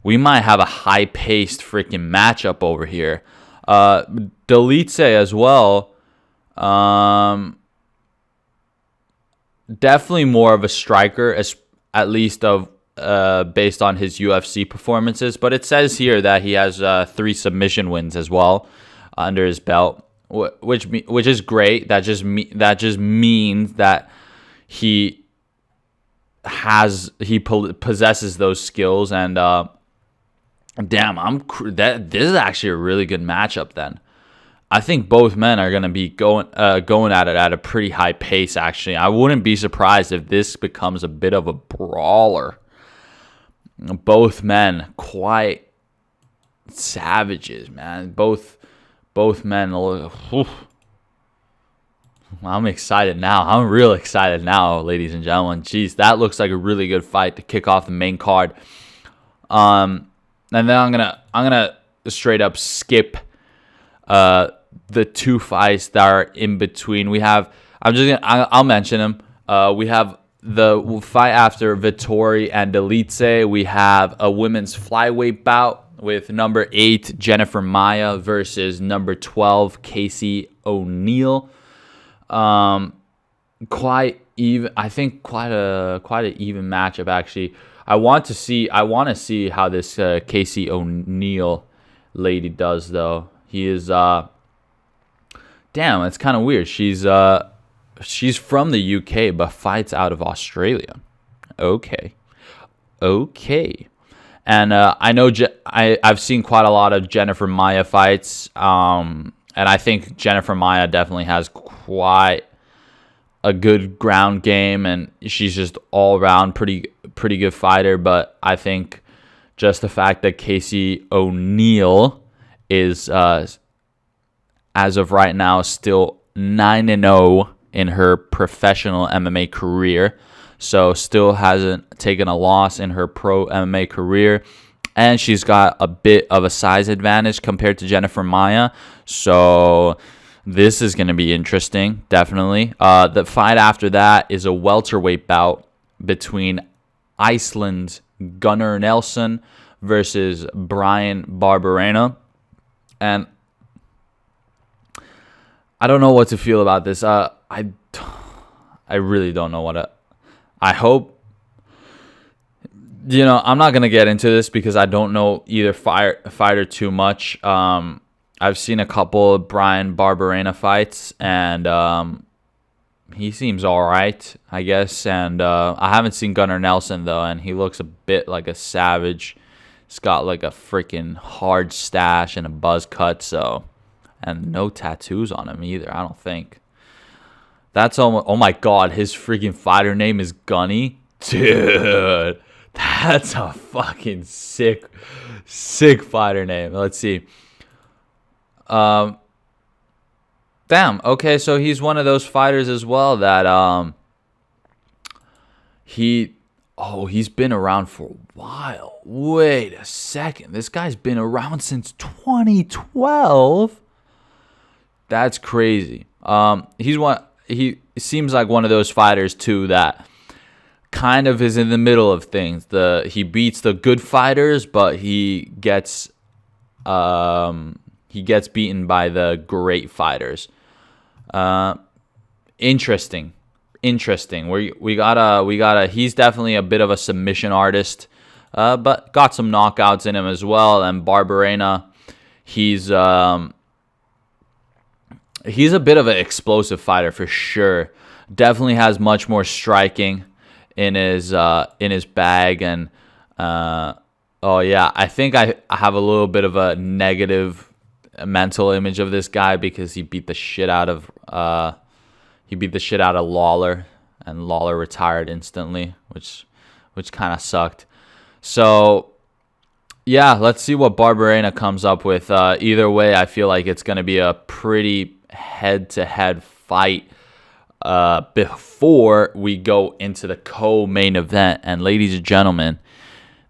we might have a high-paced freaking matchup over here. Dolidze as well. Definitely more of a striker, at least based on his UFC performances. But it says here that he has 3 submission wins as well under his belt, which is great. That just means that he possesses those skills. And damn, this is actually a really good matchup then. I think both men are going to be going at it at a pretty high pace, actually. I wouldn't be surprised if this becomes a bit of a brawler. Both men quite savages, man. Both men. I'm excited now. I'm real excited now, ladies and gentlemen. Jeez, that looks like a really good fight to kick off the main card. And then I'm gonna straight up skip the 2 fights that are in between. I'll mention them. We have the fight after Vettori and Dolidze. We have a women's flyweight bout with number 8 Jennifer Maia versus number 12 Casey O'Neill. Quite even. I think quite an even matchup, actually. I want to see how this Casey O'Neill lady does, though. He is damn, it's kind of weird. She's from the UK but fights out of Australia. Okay. And I know I've seen quite a lot of Jennifer Maia fights, and I think Jennifer Maia definitely has quite a good ground game, and she's just all around pretty good fighter. But I think just the fact that Casey O'Neill is as of right now still 9-0 in her professional MMA career, so still hasn't taken a loss in her pro MMA career, and she's got a bit of a size advantage compared to Jennifer Maia. So this is going to be interesting, definitely. The fight after that is a welterweight bout between Iceland's Gunnar Nelson versus Brian Barberena. And I don't know what to feel about this. I really don't know I hope, I'm not going to get into this because I don't know either fighter too much. I've seen a couple of Brian Barberena fights, and he seems all right, I guess. And I haven't seen Gunnar Nelson, though, and he looks a bit like a savage. He's got like a freaking hard stash and a buzz cut, and no tattoos on him either, I don't think. That's almost, oh my god, his freaking fighter name is Gunny? Dude, that's a fucking sick fighter name. Let's see. Damn. Okay, so he's one of those fighters as well that he's been around for a while. Wait a second. This guy's been around since 2012. That's crazy. He seems like one of those fighters too that kind of is in the middle of things. He beats the good fighters, but he gets beaten by the great fighters. Interesting. We gotta. He's definitely a bit of a submission artist, but got some knockouts in him as well. And Barberena, he's a bit of an explosive fighter for sure. Definitely has much more striking in his bag. And I think I have a little bit of a negative mental image of this guy because he beat the shit out of Lawler, and Lawler retired instantly, which kind of sucked. So yeah, let's see what Barberena comes up with. Either way, I feel like it's going to be a pretty head-to-head fight before we go into the co-main event. And ladies and gentlemen,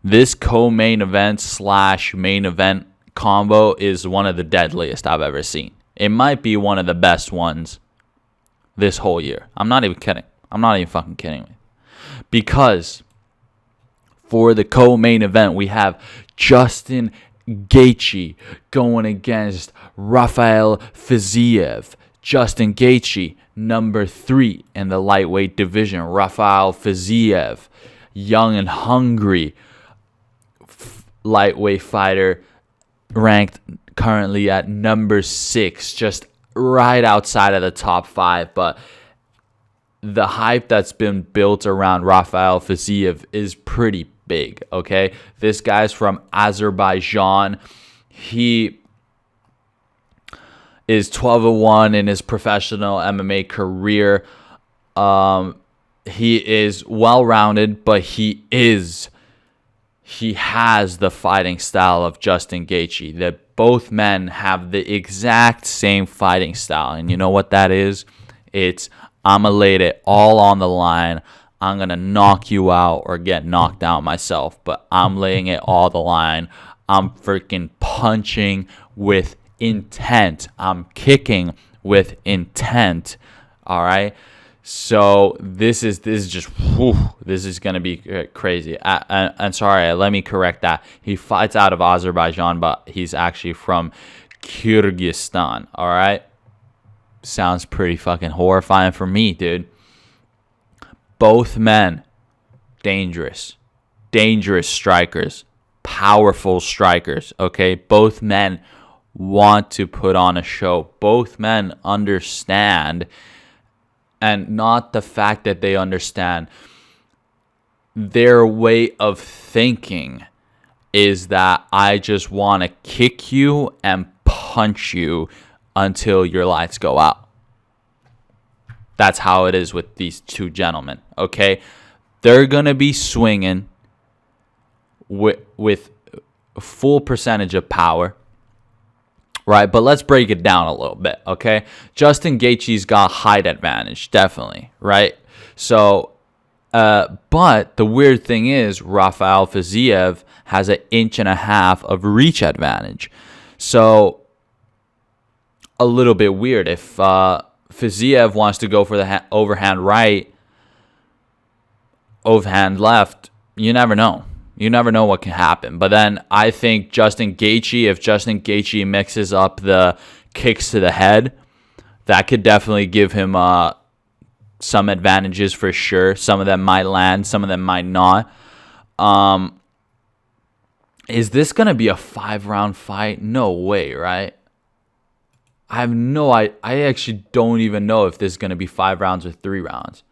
this co-main event / main event combo is one of the deadliest I've ever seen. It might be one of the best ones this whole year. I'm not even kidding. I'm not even fucking kidding. Because for the co-main event, we have Justin Gaethje going against Rafael Fiziev. Justin Gaethje, number 3 in the lightweight division. Rafael Fiziev, young and hungry lightweight fighter, ranked currently at number 6, just right outside of the top 5. But the hype that's been built around Rafael Fiziev is pretty big, okay? This guy's from Azerbaijan. He is 12-1 in his professional MMA career. He is well-rounded, but he has the fighting style of Justin Gaethje. That both men have the exact same fighting style. And you know what that is? It's, I'm going to lay it all on the line. I'm going to knock you out or get knocked out myself. But I'm laying it all the line. I'm freaking punching with intent. I'm kicking with intent. All right? So this is just, this is going to be crazy. And sorry, let me correct that. He fights out of Azerbaijan, but he's actually from Kyrgyzstan. All right? Sounds pretty fucking horrifying for me, dude. Both men, dangerous strikers, powerful strikers, okay? Both men want to put on a show. Both men understand, and not the fact that they understand, their way of thinking is that I just want to kick you and punch you until your lights go out. That's how it is with these two gentlemen, okay? They're going to be swinging with a full percentage of power, right? But let's break it down a little bit, okay? Justin Gaethje's got height advantage, definitely, right? So, but the weird thing is Rafael Fiziev has 1.5 inches of reach advantage. So, a little bit weird. If Fiziev wants to go for the overhand right, overhand left, you never know. You never know what can happen. But then I think if Justin Gaethje mixes up the kicks to the head, that could definitely give him some advantages for sure. Some of them might land, some of them might not. Is this going to be a 5-round fight? No way, right? I actually don't even know if this is going to be 5 rounds or 3 rounds.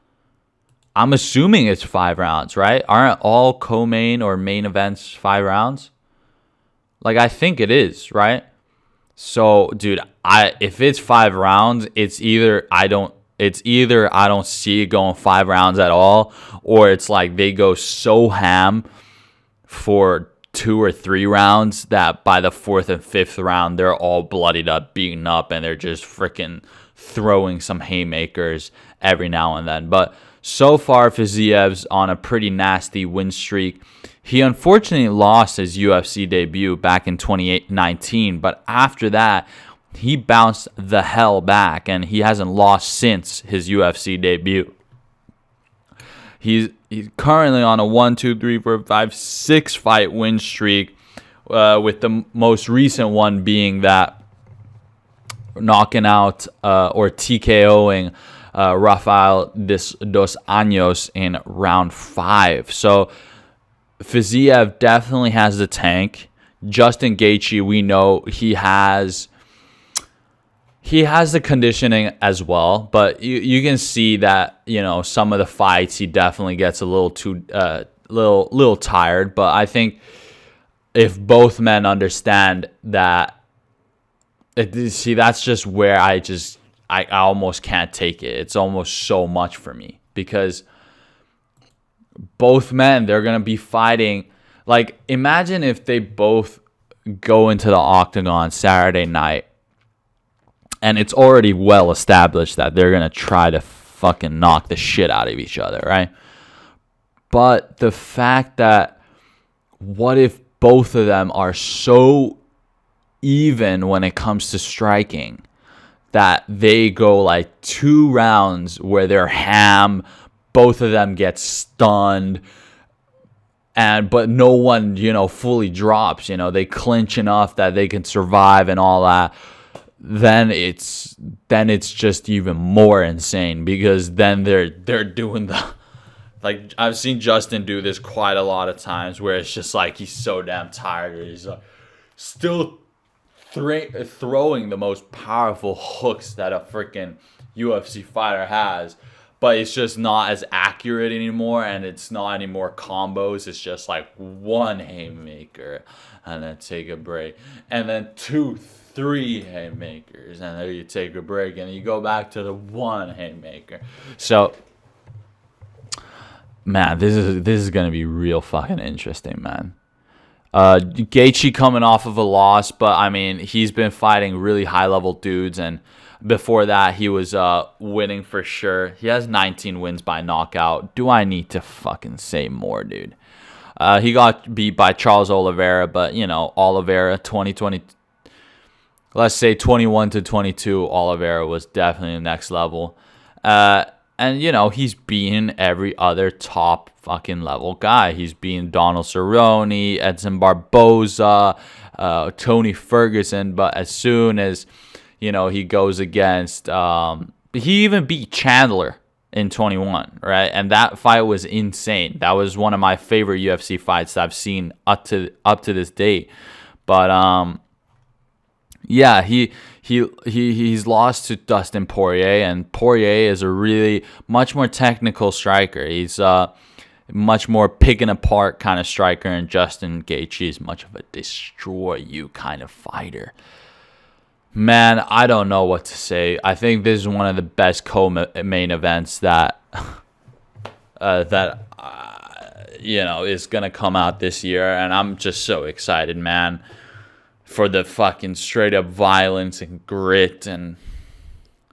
I'm assuming it's 5 rounds, right? Aren't all co-main or main events 5 rounds? Like, I think it is, right? So, dude, if it's 5 rounds, it's either I don't see it going 5 rounds at all, or it's like they go so ham for 2 or 3 rounds that by the 4th and 5th round, they're all bloodied up, beaten up, and they're just freaking throwing some haymakers every now and then. But so far, Fiziev's on a pretty nasty win streak. He unfortunately lost his UFC debut back in 2019, but after that, he bounced the hell back, and he hasn't lost since his UFC debut. He's currently on a 1, 2, 3, 4, 5, 6 fight win streak, with the most recent one being that knocking out or TKOing Rafael dos Anjos in round 5. So Fiziev definitely has the tank. Justin Gaethje, we know he has the conditioning as well, but you can see that, you know, some of the fights he definitely gets a little too little tired. But I think if both men understand that, that's just where I almost can't take it. It's almost so much for me, because both men, they're going to be fighting. Like, imagine if they both go into the octagon Saturday night, and it's already well established that they're going to try to fucking knock the shit out of each other, right? But the fact that, what if both of them are so even when it comes to striking that they go like 2 rounds where they're ham, both of them get stunned, but no one, you know, fully drops, you know, they clinch enough that they can survive and all that. Then it's just even more insane, because then they're doing the, like, I've seen Justin do this quite a lot of times, where it's just like he's so damn tired, or he's like still throwing the most powerful hooks that a freaking UFC fighter has, but it's just not as accurate anymore, and it's not any more combos. It's just like one haymaker and then take a break, and then 2, 3 haymakers, and then you take a break, and you go back to the 1 haymaker. So, man, this is gonna be real fucking interesting, man. Gaethje coming off of a loss, but I mean, he's been fighting really high level dudes, and before that he was winning for sure. He has 19 wins by knockout. Do I need to fucking say more, dude? He got beat by Charles Oliveira, but you know, Oliveira 2020, let's say 21-22, Oliveira was definitely the next level. And, you know, he's beaten every other top fucking level guy. He's beaten Donald Cerrone, Edson Barboza, Tony Ferguson. But as soon as, you know, he goes against, he even beat Chandler in 21, right? And that fight was insane. That was one of my favorite UFC fights that I've seen up to this date. But, yeah, he's lost to Dustin Poirier, and Poirier is a really much more technical striker. He's much more picking apart kind of striker, and Justin Gaethje is much of a destroy you kind of fighter. Man, I don't know what to say. I think this is one of the best co-main events that you know, is gonna come out this year, and I'm just so excited, man, for the fucking straight up violence and grit and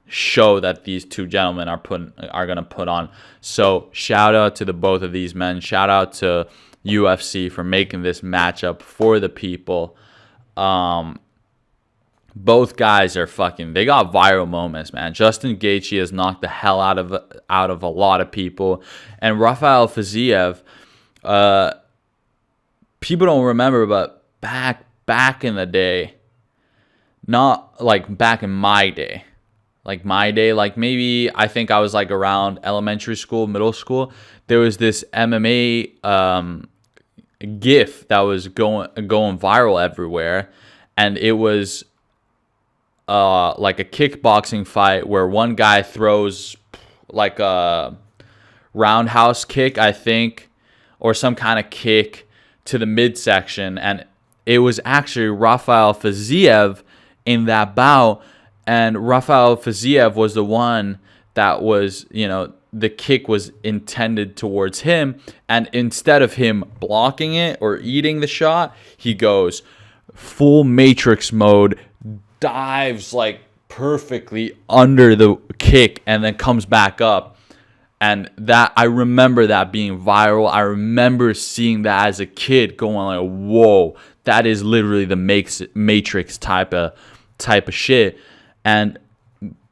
show that these two gentlemen are gonna put on. So shout out to the both of these men. Shout out to UFC for making this matchup for the people. Both guys are they got viral moments, man. Justin Gaethje has knocked the hell out of a lot of people, and Rafael Fiziev, people don't remember, but back in the day, not like back in my day, like maybe I think I was like around elementary school, middle school, there was this MMA GIF that was going viral everywhere, and it was like a kickboxing fight where one guy throws like a roundhouse kick, I think, or some kind of kick to the midsection, and it was actually Rafael Fiziev in that bout, and Rafael Fiziev was the one that was, you know, the kick was intended towards him, and instead of him blocking it or eating the shot, he goes full Matrix mode, dives like perfectly under the kick, and then comes back up. And that, I remember that being viral. I remember seeing that as a kid, going like, whoa, that is literally the Matrix type of shit. And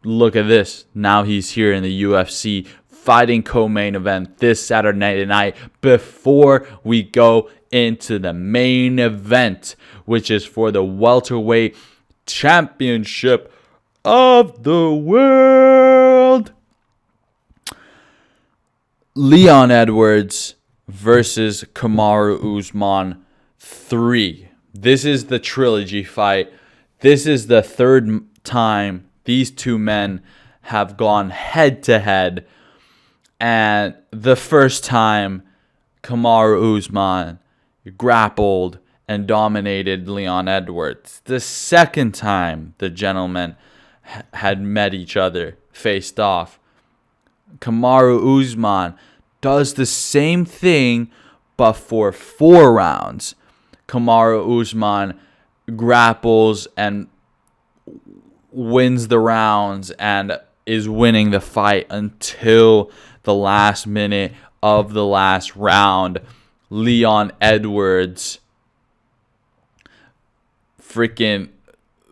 look at this. Now he's here in the UFC fighting co-main event this Saturday night before we go into the main event, which is for the welterweight championship of the world. Leon Edwards versus Kamaru Usman 3. This is the trilogy fight. This is the third time these two men have gone head to head. And the first time Kamaru Usman grappled and dominated Leon Edwards. The second time the gentlemen had met each other, faced off, Kamaru Usman does the same thing, but for 4 rounds. Kamaru Usman grapples and wins the rounds and is winning the fight until the last minute of the last round. Leon Edwards freaking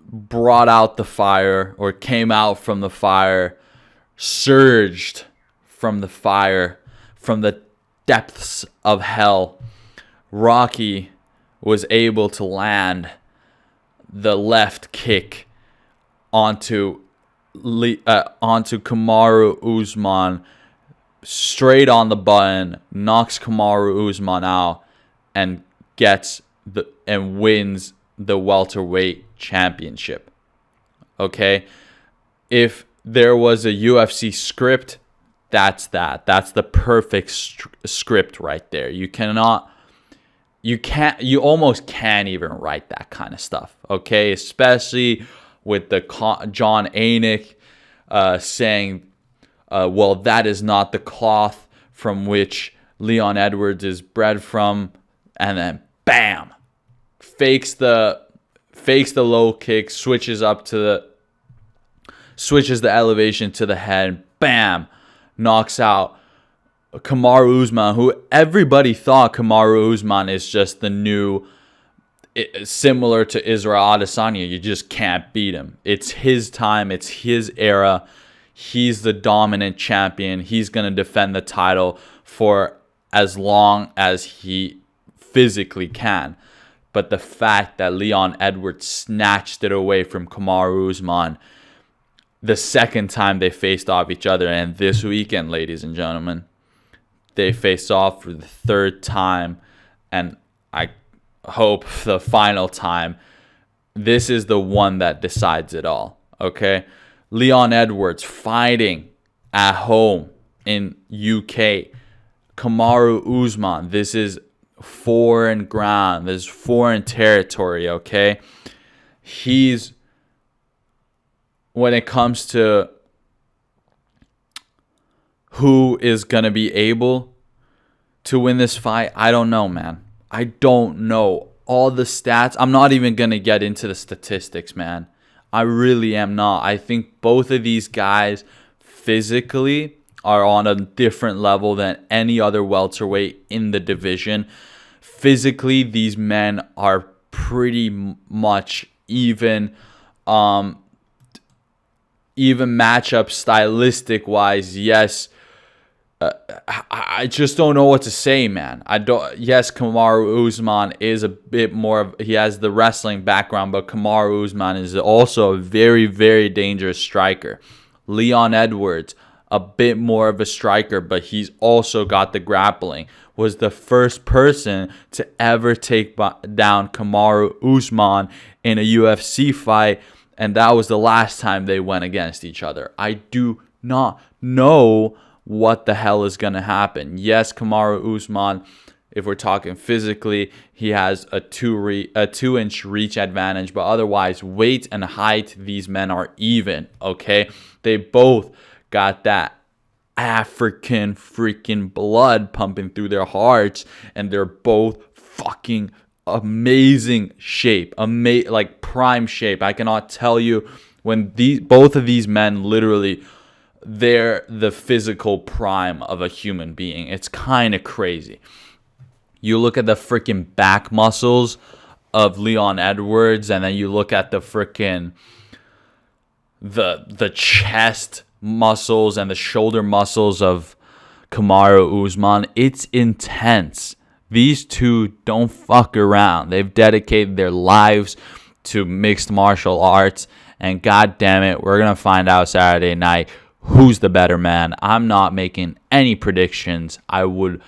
brought out the fire, or came out from the fire, surged from the fire, from the depths of hell. Rocky was able to land the left kick onto Kamaru Usman, straight on the button, knocks Kamaru Usman out, and wins the welterweight championship. Okay, if there was a UFC script, that's that. That's the perfect script right there. You almost can't even write that kind of stuff. Okay, especially with the John Anik saying, well, that is not the cloth from which Leon Edwards is bred from, and then bam, fakes the low kick, switches the elevation to the head, bam, knocks out Kamaru Usman, who everybody thought Kamaru Usman is just the new, similar to Israel Adesanya. You just can't beat him. It's his time. It's his era. He's the dominant champion. He's going to defend the title for as long as he physically can. But the fact that Leon Edwards snatched it away from Kamaru Usman the second time they faced off each other, and this weekend, ladies and gentlemen, they face off for the third time, and I hope the final time. This is the one that decides it all, okay? Leon Edwards fighting at home in UK. Kamaru Usman, this is foreign ground. This is foreign territory, okay? When it comes to who is going to be able to win this fight, I don't know, man. I don't know all the stats. I'm not even going to get into the statistics, man. I really am not. I think both of these guys physically are on a different level than any other welterweight in the division. Physically, these men are pretty much even. Even matchup stylistic wise, yes. I just don't know what to say, man. Yes, Kamaru Usman is a bit more he has the wrestling background, but Kamaru Usman is also a very, very dangerous striker. Leon Edwards, a bit more of a striker, but he's also got the grappling. Was the first person to ever take down Kamaru Usman in a UFC fight, and that was the last time they went against each other. I do not know what the hell is going to happen. Yes, Kamaru Usman, if we're talking physically, he has a 2-inch reach advantage, but otherwise, weight and height, these men are even, okay? They both got that African freaking blood pumping through their hearts, and they're both fucking amazing shape, like prime shape. I cannot tell you when both of these men literally, they're the physical prime of a human being. It's kind of crazy. You look at the freaking back muscles of Leon Edwards, and then you look at the freaking the chest muscles and the shoulder muscles of Kamaru Usman. It's intense. These two don't fuck around. They've dedicated their lives to mixed martial arts, and god damn it, we're gonna find out Saturday night who's the better man. I'm not making any predictions. I would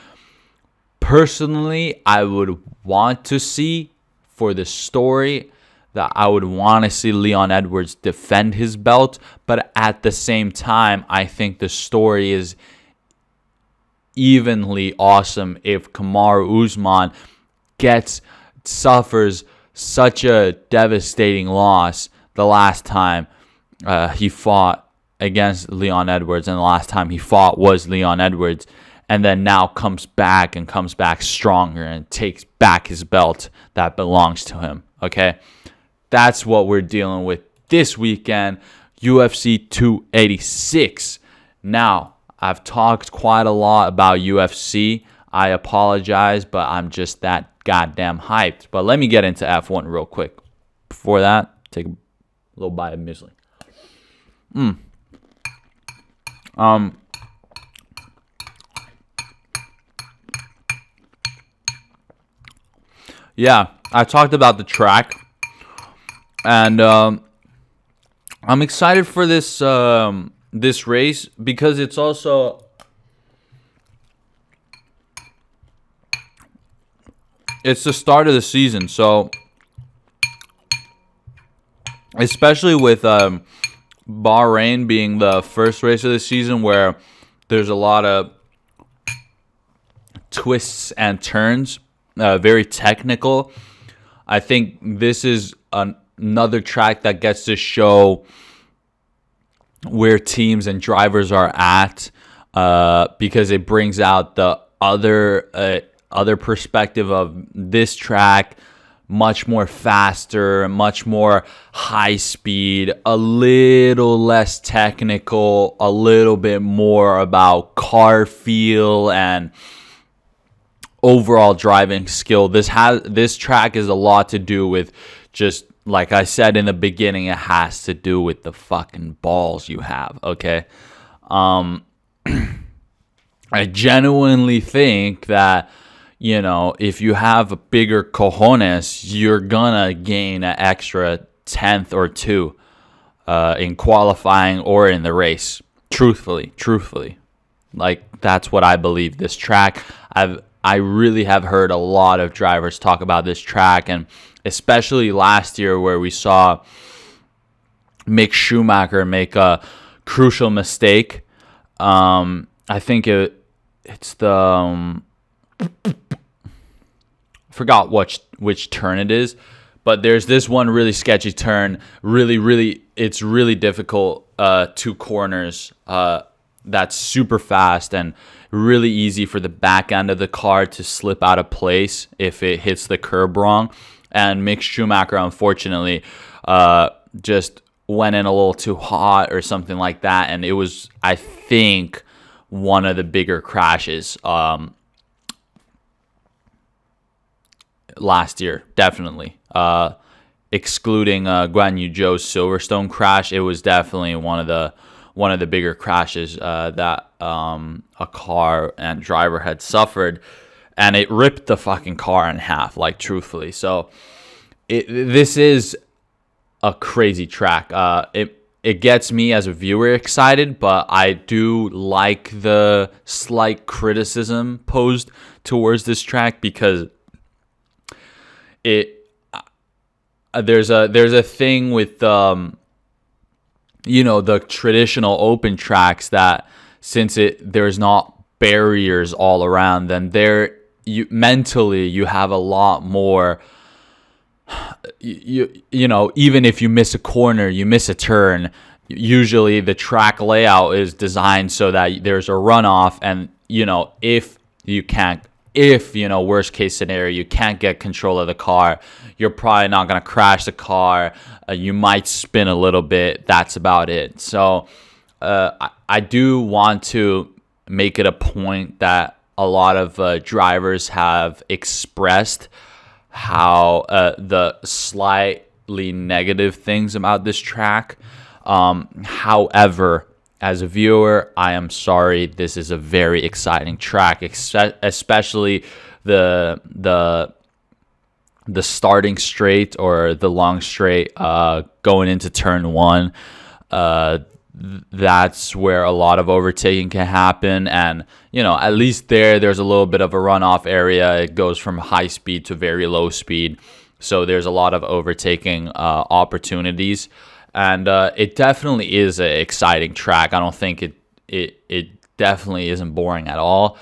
want to see, for the story, that I would want to see Leon Edwards defend his belt, but at the same time, I think the story is evenly awesome if Kamaru Usman suffers such a devastating loss the last time he fought against Leon Edwards, and the last time he fought was Leon Edwards, and then now comes back stronger and takes back his belt that belongs to him. Okay, that's what we're dealing with this weekend, UFC 286. Now, I've talked quite a lot about UFC. I apologize, but I'm just that goddamn hyped. But let me get into F1 real quick. Before that, take a little bite of muesli. Yeah, I talked about the track, and I'm excited for this this race because it's also it's the start of the season. So especially with Bahrain being the first race of the season, where there's a lot of twists and turns, very technical. I think this is another track that gets to show where teams and drivers are at, because it brings out the other perspective of this track. Much more faster, much more high speed, a little less technical, a little bit more about car feel and overall driving skill. This track is a lot to do with, just like I said in the beginning, it has to do with the fucking balls you have, okay? I genuinely think that, you know, if you have a bigger cojones, you're gonna gain an extra 10th or 2 in qualifying or in the race. Truthfully. Like, that's what I believe. This track, I really have heard a lot of drivers talk about this track, and especially last year where we saw Mick Schumacher make a crucial mistake. I think it's the forgot which turn it is, but there's this one really sketchy turn. It's really difficult. 2 corners. That's super fast and really easy for the back end of the car to slip out of place if it hits the curb wrong. And Mick Schumacher, unfortunately, just went in a little too hot or something like that, and it was, I think, one of the bigger crashes last year, definitely. Excluding Guan Yu Zhou's Silverstone crash, it was definitely one of the bigger crashes that a car and driver had suffered, and it ripped the fucking car in half, like, truthfully. So this is a crazy track. It gets me as a viewer excited, but I do like the slight criticism posed towards this track because there's a thing with the traditional open tracks that, since there's not barriers all around, then mentally you have a lot more. You know, even if you miss a corner, you miss a turn, usually the track layout is designed so that there's a runoff, and if worst case scenario, you can't get control of the car, you're probably not going to crash the car. You might spin a little bit. That's about it. So I do want to make it a point that a lot of drivers have expressed how the slightly negative things about this track. However, as a viewer, I am sorry. This is a very exciting track, especially the starting straight or the long straight going into turn one. That's where a lot of overtaking can happen, and at least there's a little bit of a runoff area. It goes from high speed to very low speed, so there's a lot of overtaking opportunities. And it definitely is an exciting track. I don't think it definitely isn't boring at all.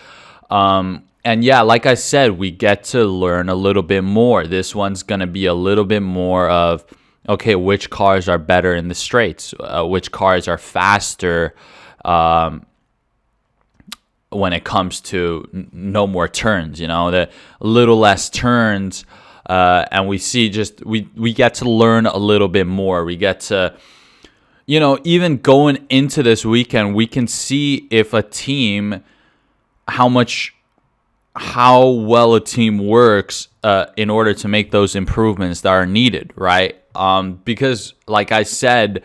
And yeah, like I said, we get to learn a little bit more. This one's going to be a little bit more of, okay, which cars are better in the straights? Which cars are faster when it comes to no more turns? The little less turns. And we see we get to learn a little bit more. We get to, even going into this weekend, we can see if a team, how well a team works in order to make those improvements that are needed, right? Because like I said,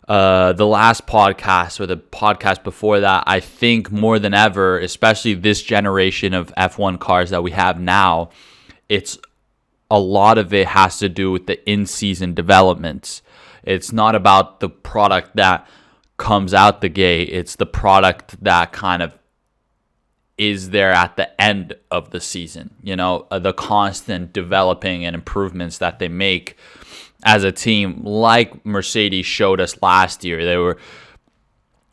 the last podcast or the podcast before that, I think more than ever, especially this generation of F1 cars that we have now, a lot of it has to do with the in-season developments. It's not about the product that comes out the gate. It's the product that kind of is there at the end of the season. The constant developing and improvements that they make as a team, like Mercedes showed us last year. They were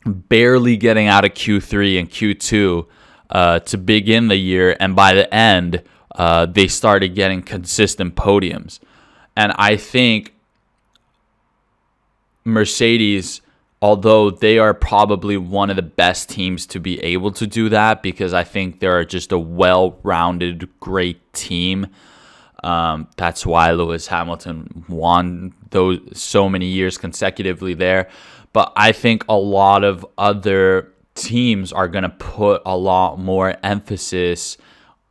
barely getting out of Q3 and Q2 to begin the year, and by the end, they started getting consistent podiums. And I think Mercedes, although they are probably one of the best teams to be able to do that, because I think they're just a well-rounded, great team. That's why Lewis Hamilton won so many years consecutively there. But I think a lot of other teams are going to put a lot more emphasis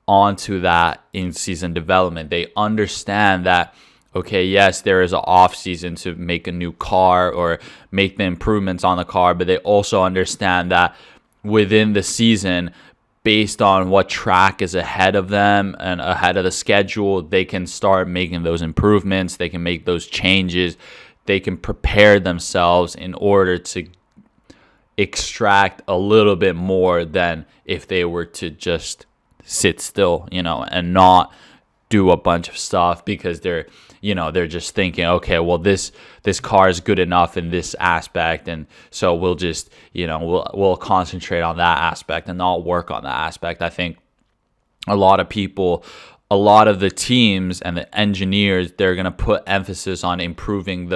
onto that in-season development. They understand that, okay, yes, there is an off-season to make a new car or make the improvements on the car, but they also understand that within the season, based on what track is ahead of them and ahead of the schedule, they can start making those improvements. They can make those changes. They can prepare themselves in order to extract a little bit more than if they were to just sit still, and not do a bunch of stuff because they're just thinking, okay, well, this car is good enough in this aspect, and so we'll just, we'll concentrate on that aspect and not work on that aspect. I think a lot of the teams and the engineers, they're going to put emphasis on improving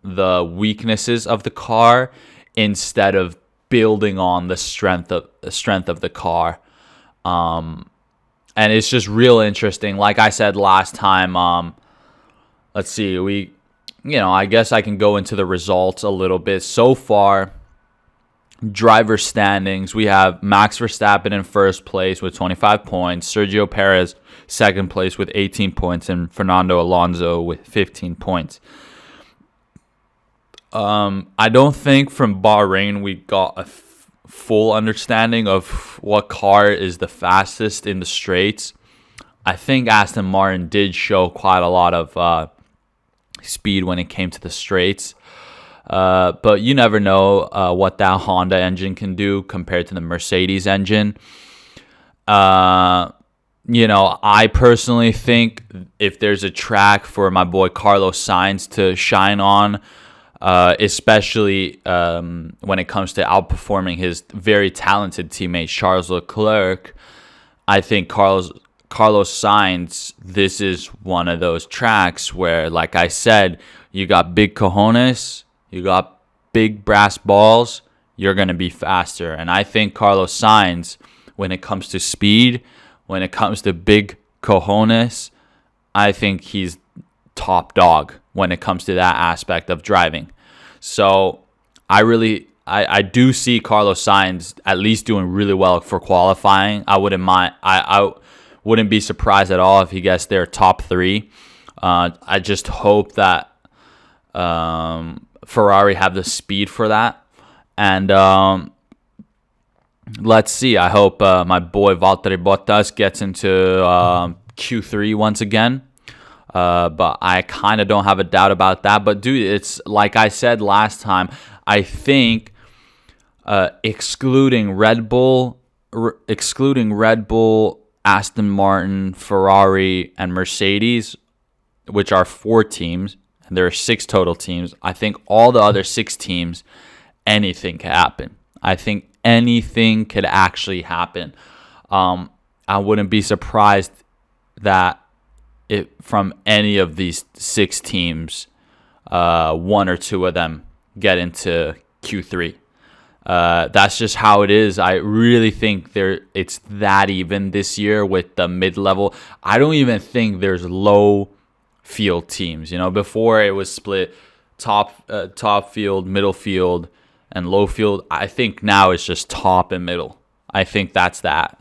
the weaknesses of the car instead of building on the strength of the car. And it's just real interesting. Like I said last time, let's see, I guess I can go into the results a little bit. So far, driver standings, we have Max Verstappen in first place with 25 points, Sergio Perez second place with 18 points, and Fernando Alonso with 15 points. I don't think from Bahrain we got a full understanding of what car is the fastest in the straights. I think Aston Martin did show quite a lot of speed when it came to the straights. But you never know what that Honda engine can do compared to the Mercedes engine. I personally think if there's a track for my boy Carlos Sainz to shine on, especially when it comes to outperforming his very talented teammate Charles Leclerc, I think Carlos Sainz, this is one of those tracks where, like I said, you got big cojones, you got big brass balls, you're going to be faster. And I think Carlos Sainz, when it comes to speed, when it comes to big cojones, I think he's top dog when it comes to that aspect of driving. So I do see Carlos Sainz at least doing really well for qualifying. I wouldn't be surprised at all if he gets there top 3. I just hope that Ferrari have the speed for that. And let's see. I hope my boy Valtteri Bottas gets into Q3 once again. But I kind of don't have a doubt about that. But, dude, it's like I said last time, I think excluding Red Bull, Aston Martin, Ferrari, and Mercedes, which are 4 teams, and there are 6 total teams, I think all the other 6 teams, anything could happen. I think anything could actually happen. I wouldn't be surprised that from any of these 6 teams, 1 or 2 of them get into Q3. That's just how it is. I really think it's that even this year with the mid-level. I don't even think there's low field teams. Before it was split top field, middle field, and low field. I think now it's just top and middle. I think that's that.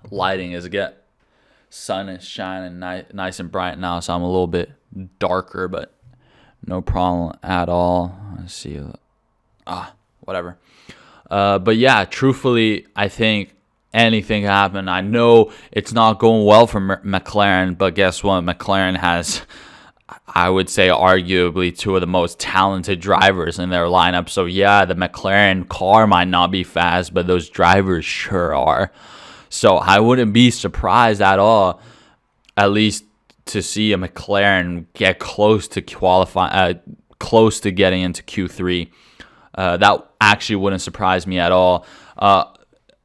Lighting is good. Sun is shining nice and bright now, so I'm a little bit darker, but no problem at all. Let's see. Whatever. But yeah, truthfully, I think anything can happen. I know it's not going well for McLaren, but guess what? McLaren has, I would say, arguably 2 of the most talented drivers in their lineup. So yeah, the McLaren car might not be fast, but those drivers sure are. So I wouldn't be surprised at all, at least to see a McLaren get close to close to getting into Q3. That actually wouldn't surprise me at all.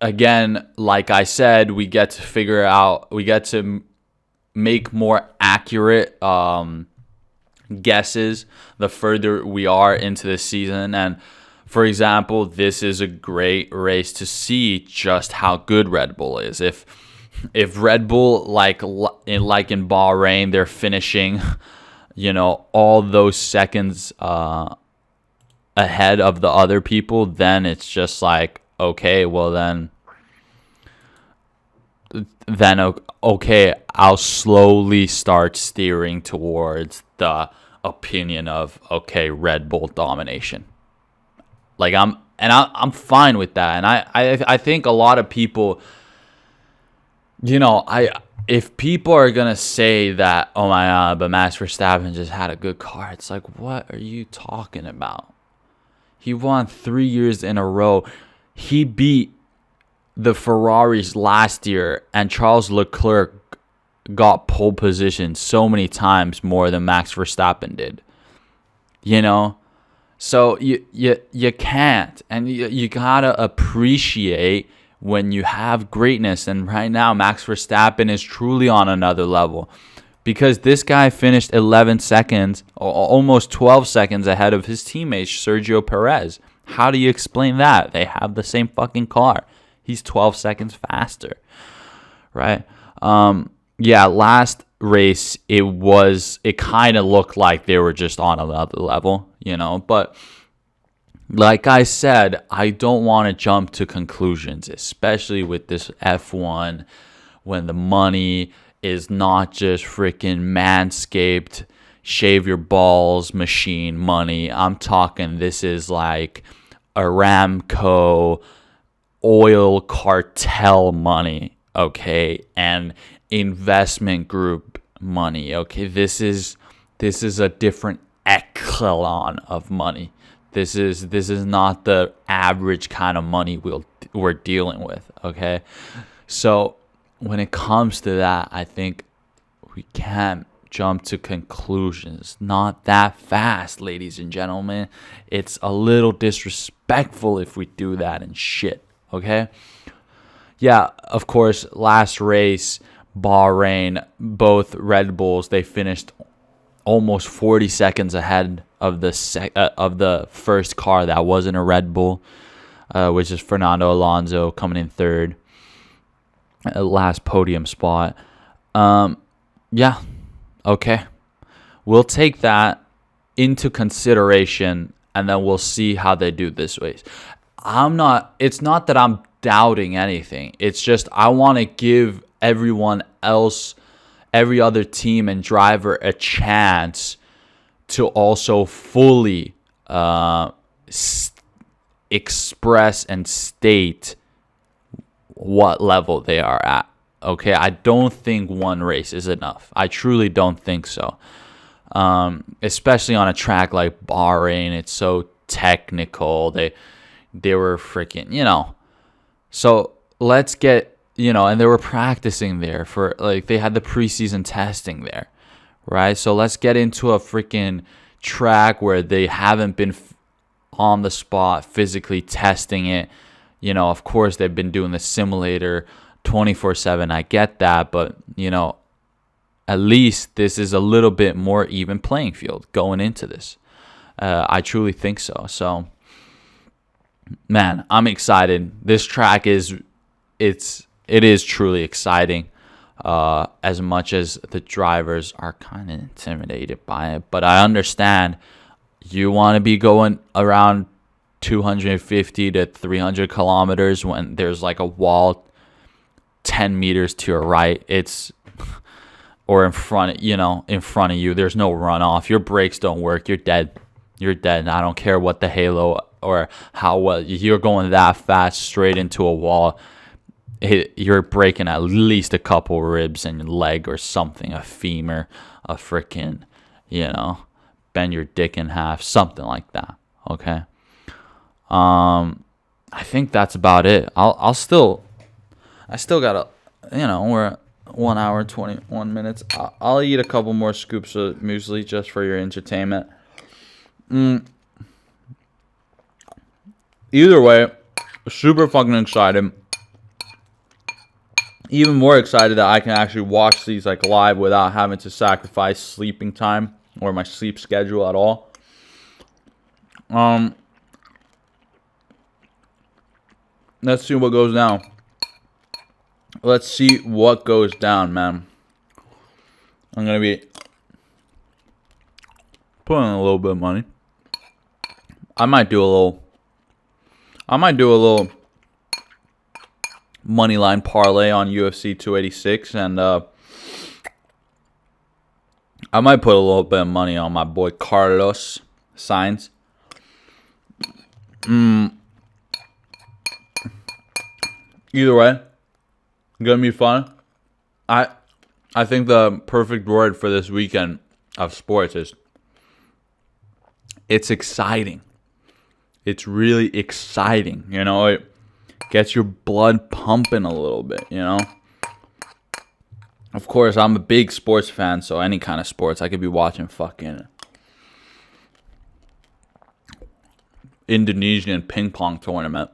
Again, like I said, we get to make more accurate guesses the further we are into the season. And for example, this is a great race to see just how good Red Bull is. If Red Bull, like in Bahrain, they're finishing, all those seconds ahead of the other people, then it's just like, okay, well then okay, I'll slowly start steering towards the opinion of, okay, Red Bull domination. Like I'm fine with that. And I think a lot of people, if people are going to say that, oh my God, but Max Verstappen just had a good car, it's like, what are you talking about? He won 3 years in a row. He beat the Ferraris last year, and Charles Leclerc got pole position so many times more than Max Verstappen did. So you can't, and you gotta appreciate when you have greatness. And right now, Max Verstappen is truly on another level, because this guy finished 11 seconds, or almost 12 seconds ahead of his teammate Sergio Perez. How do you explain that? They have the same fucking car. He's 12 seconds faster, right? Yeah, last race, it kind of looked like they were just on another level, But like I said, I don't want to jump to conclusions, especially with this F1, when the money is not just freaking Manscaped, shave your balls machine money. I'm talking, this is like Aramco oil cartel money, okay, and investment group money, okay. This is a different echelon of money. This is not the average kind of money we're dealing with, okay. So when it comes to that, I think we can't jump to conclusions. Not that fast, ladies and gentlemen. It's a little disrespectful if we do that and shit, okay? Yeah, of course, last race, Bahrain, both Red Bulls, they finished almost 40 seconds ahead of the first car that wasn't a Red Bull, which is Fernando Alonso coming in third, last podium spot. Yeah, okay. We'll take that into consideration, and then we'll see how they do this race. It's not that I'm doubting anything. It's just I want to give everyone else, every other team and driver, a chance to also fully express and state what level they are at. Okay, I don't think one race is enough. I truly don't think so. Especially on a track like Bahrain, it's so technical. They were freaking, So let's get, and they were practicing there for, like, they had the preseason testing there, right? So let's get into a freaking track where they haven't been on the spot physically testing it. Of course, they've been doing the simulator 24/7. I get that, but, at least this is a little bit more even playing field going into this. I truly think so. So, man, I'm excited. This track it is truly exciting. As much as the drivers are kind of intimidated by it, but I understand you want to be going around 250 to 300 kilometers when there's like a wall 10 meters to your right. Or in front of you, there's no runoff. Your brakes don't work. You're dead. I don't care what the halo or how well you're going that fast straight into a wall. You're breaking at least a couple ribs in your leg or something, a femur, a freaking, bend your dick in half, something like that. Okay. I think that's about it. I still gotta, we're at 1 hour 21 minutes. I'll eat a couple more scoops of muesli just for your entertainment. Either way, super fucking excited. Even more excited that I can actually watch these like live without having to sacrifice sleeping time or my sleep schedule at all. Let's see what goes down. Let's see what goes down, man. I'm going to be putting in a little bit of money. I might do a little money line parlay on UFC 286, and I might put a little bit of money on my boy Carlos Sainz. Either way, gonna be fun. I think the perfect word for this weekend of sports is it's exciting. It's really exciting. It gets your blood pumping a little bit, Of course, I'm a big sports fan, so any kind of sports. I could be watching fucking Indonesian ping pong tournament,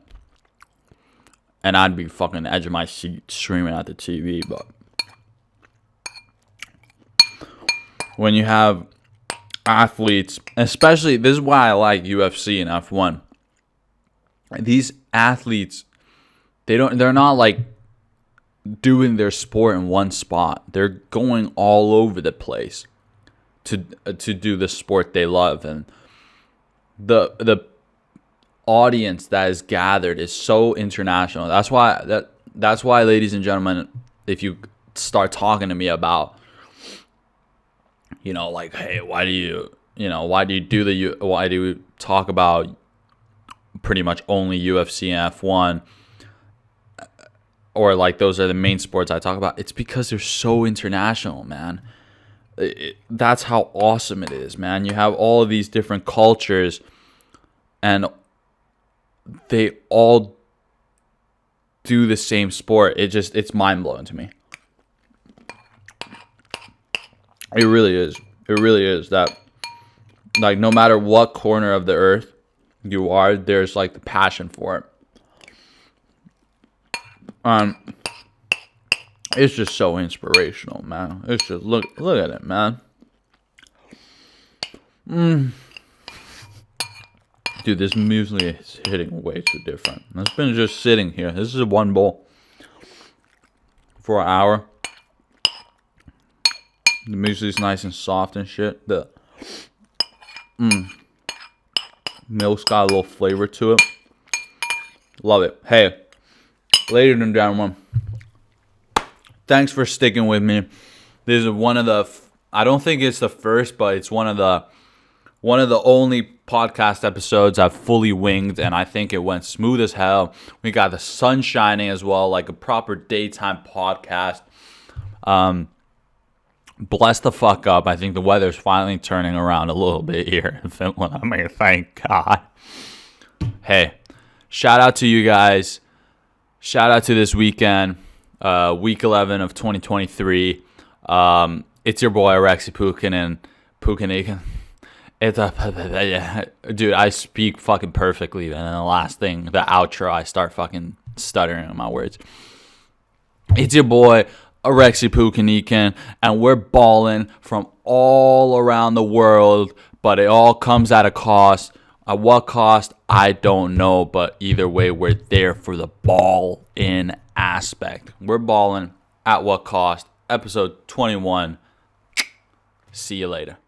and I'd be fucking edge of my seat screaming at the TV. But when you have athletes, especially, this is why I like UFC and F1. These athletes, they're not like doing their sport in one spot. They're going all over the place to do the sport they love, and the audience that is gathered is so international. That's why, ladies and gentlemen, if you start talking to me about, like, hey, why do you talk about pretty much only UFC and F1, or like those are the main sports I talk about, it's because they're so international, man. That's how awesome it is, man. You have all of these different cultures, and they all do the same sport. It's mind-blowing to me. It really is. It really is that, like, no matter what corner of the earth you are, there's like the passion for it. It's just so inspirational, man. It's just look at it, man. Dude, this muesli is hitting way too different. It's been just sitting here. This is one bowl for an hour. The muesli's nice and soft and shit. The milk's got a little flavor to it. Love it. Hey, ladies and gentlemen, thanks for sticking with me. This is one of the, I don't think it's the first, but it's one of the only podcast episodes I've fully winged, and I think it went smooth as hell. We got the sun shining as well, like a proper daytime podcast. Bless the fuck up. I think the weather's finally turning around a little bit here in Finland. I mean, thank God. Hey, shout out to you guys. Shout out to this weekend, week 11 of 2023. It's your boy, Rexy Pukanikan. Dude, I speak fucking perfectly, and then the last thing, the outro, I start fucking stuttering in my words. It's your boy, Arabian Pukanikan, and we're balling from all around the world, but it all comes at a cost. At what cost, I don't know, but either way, we're there for the ball-in aspect. We're balling at what cost? Episode 21. See you later.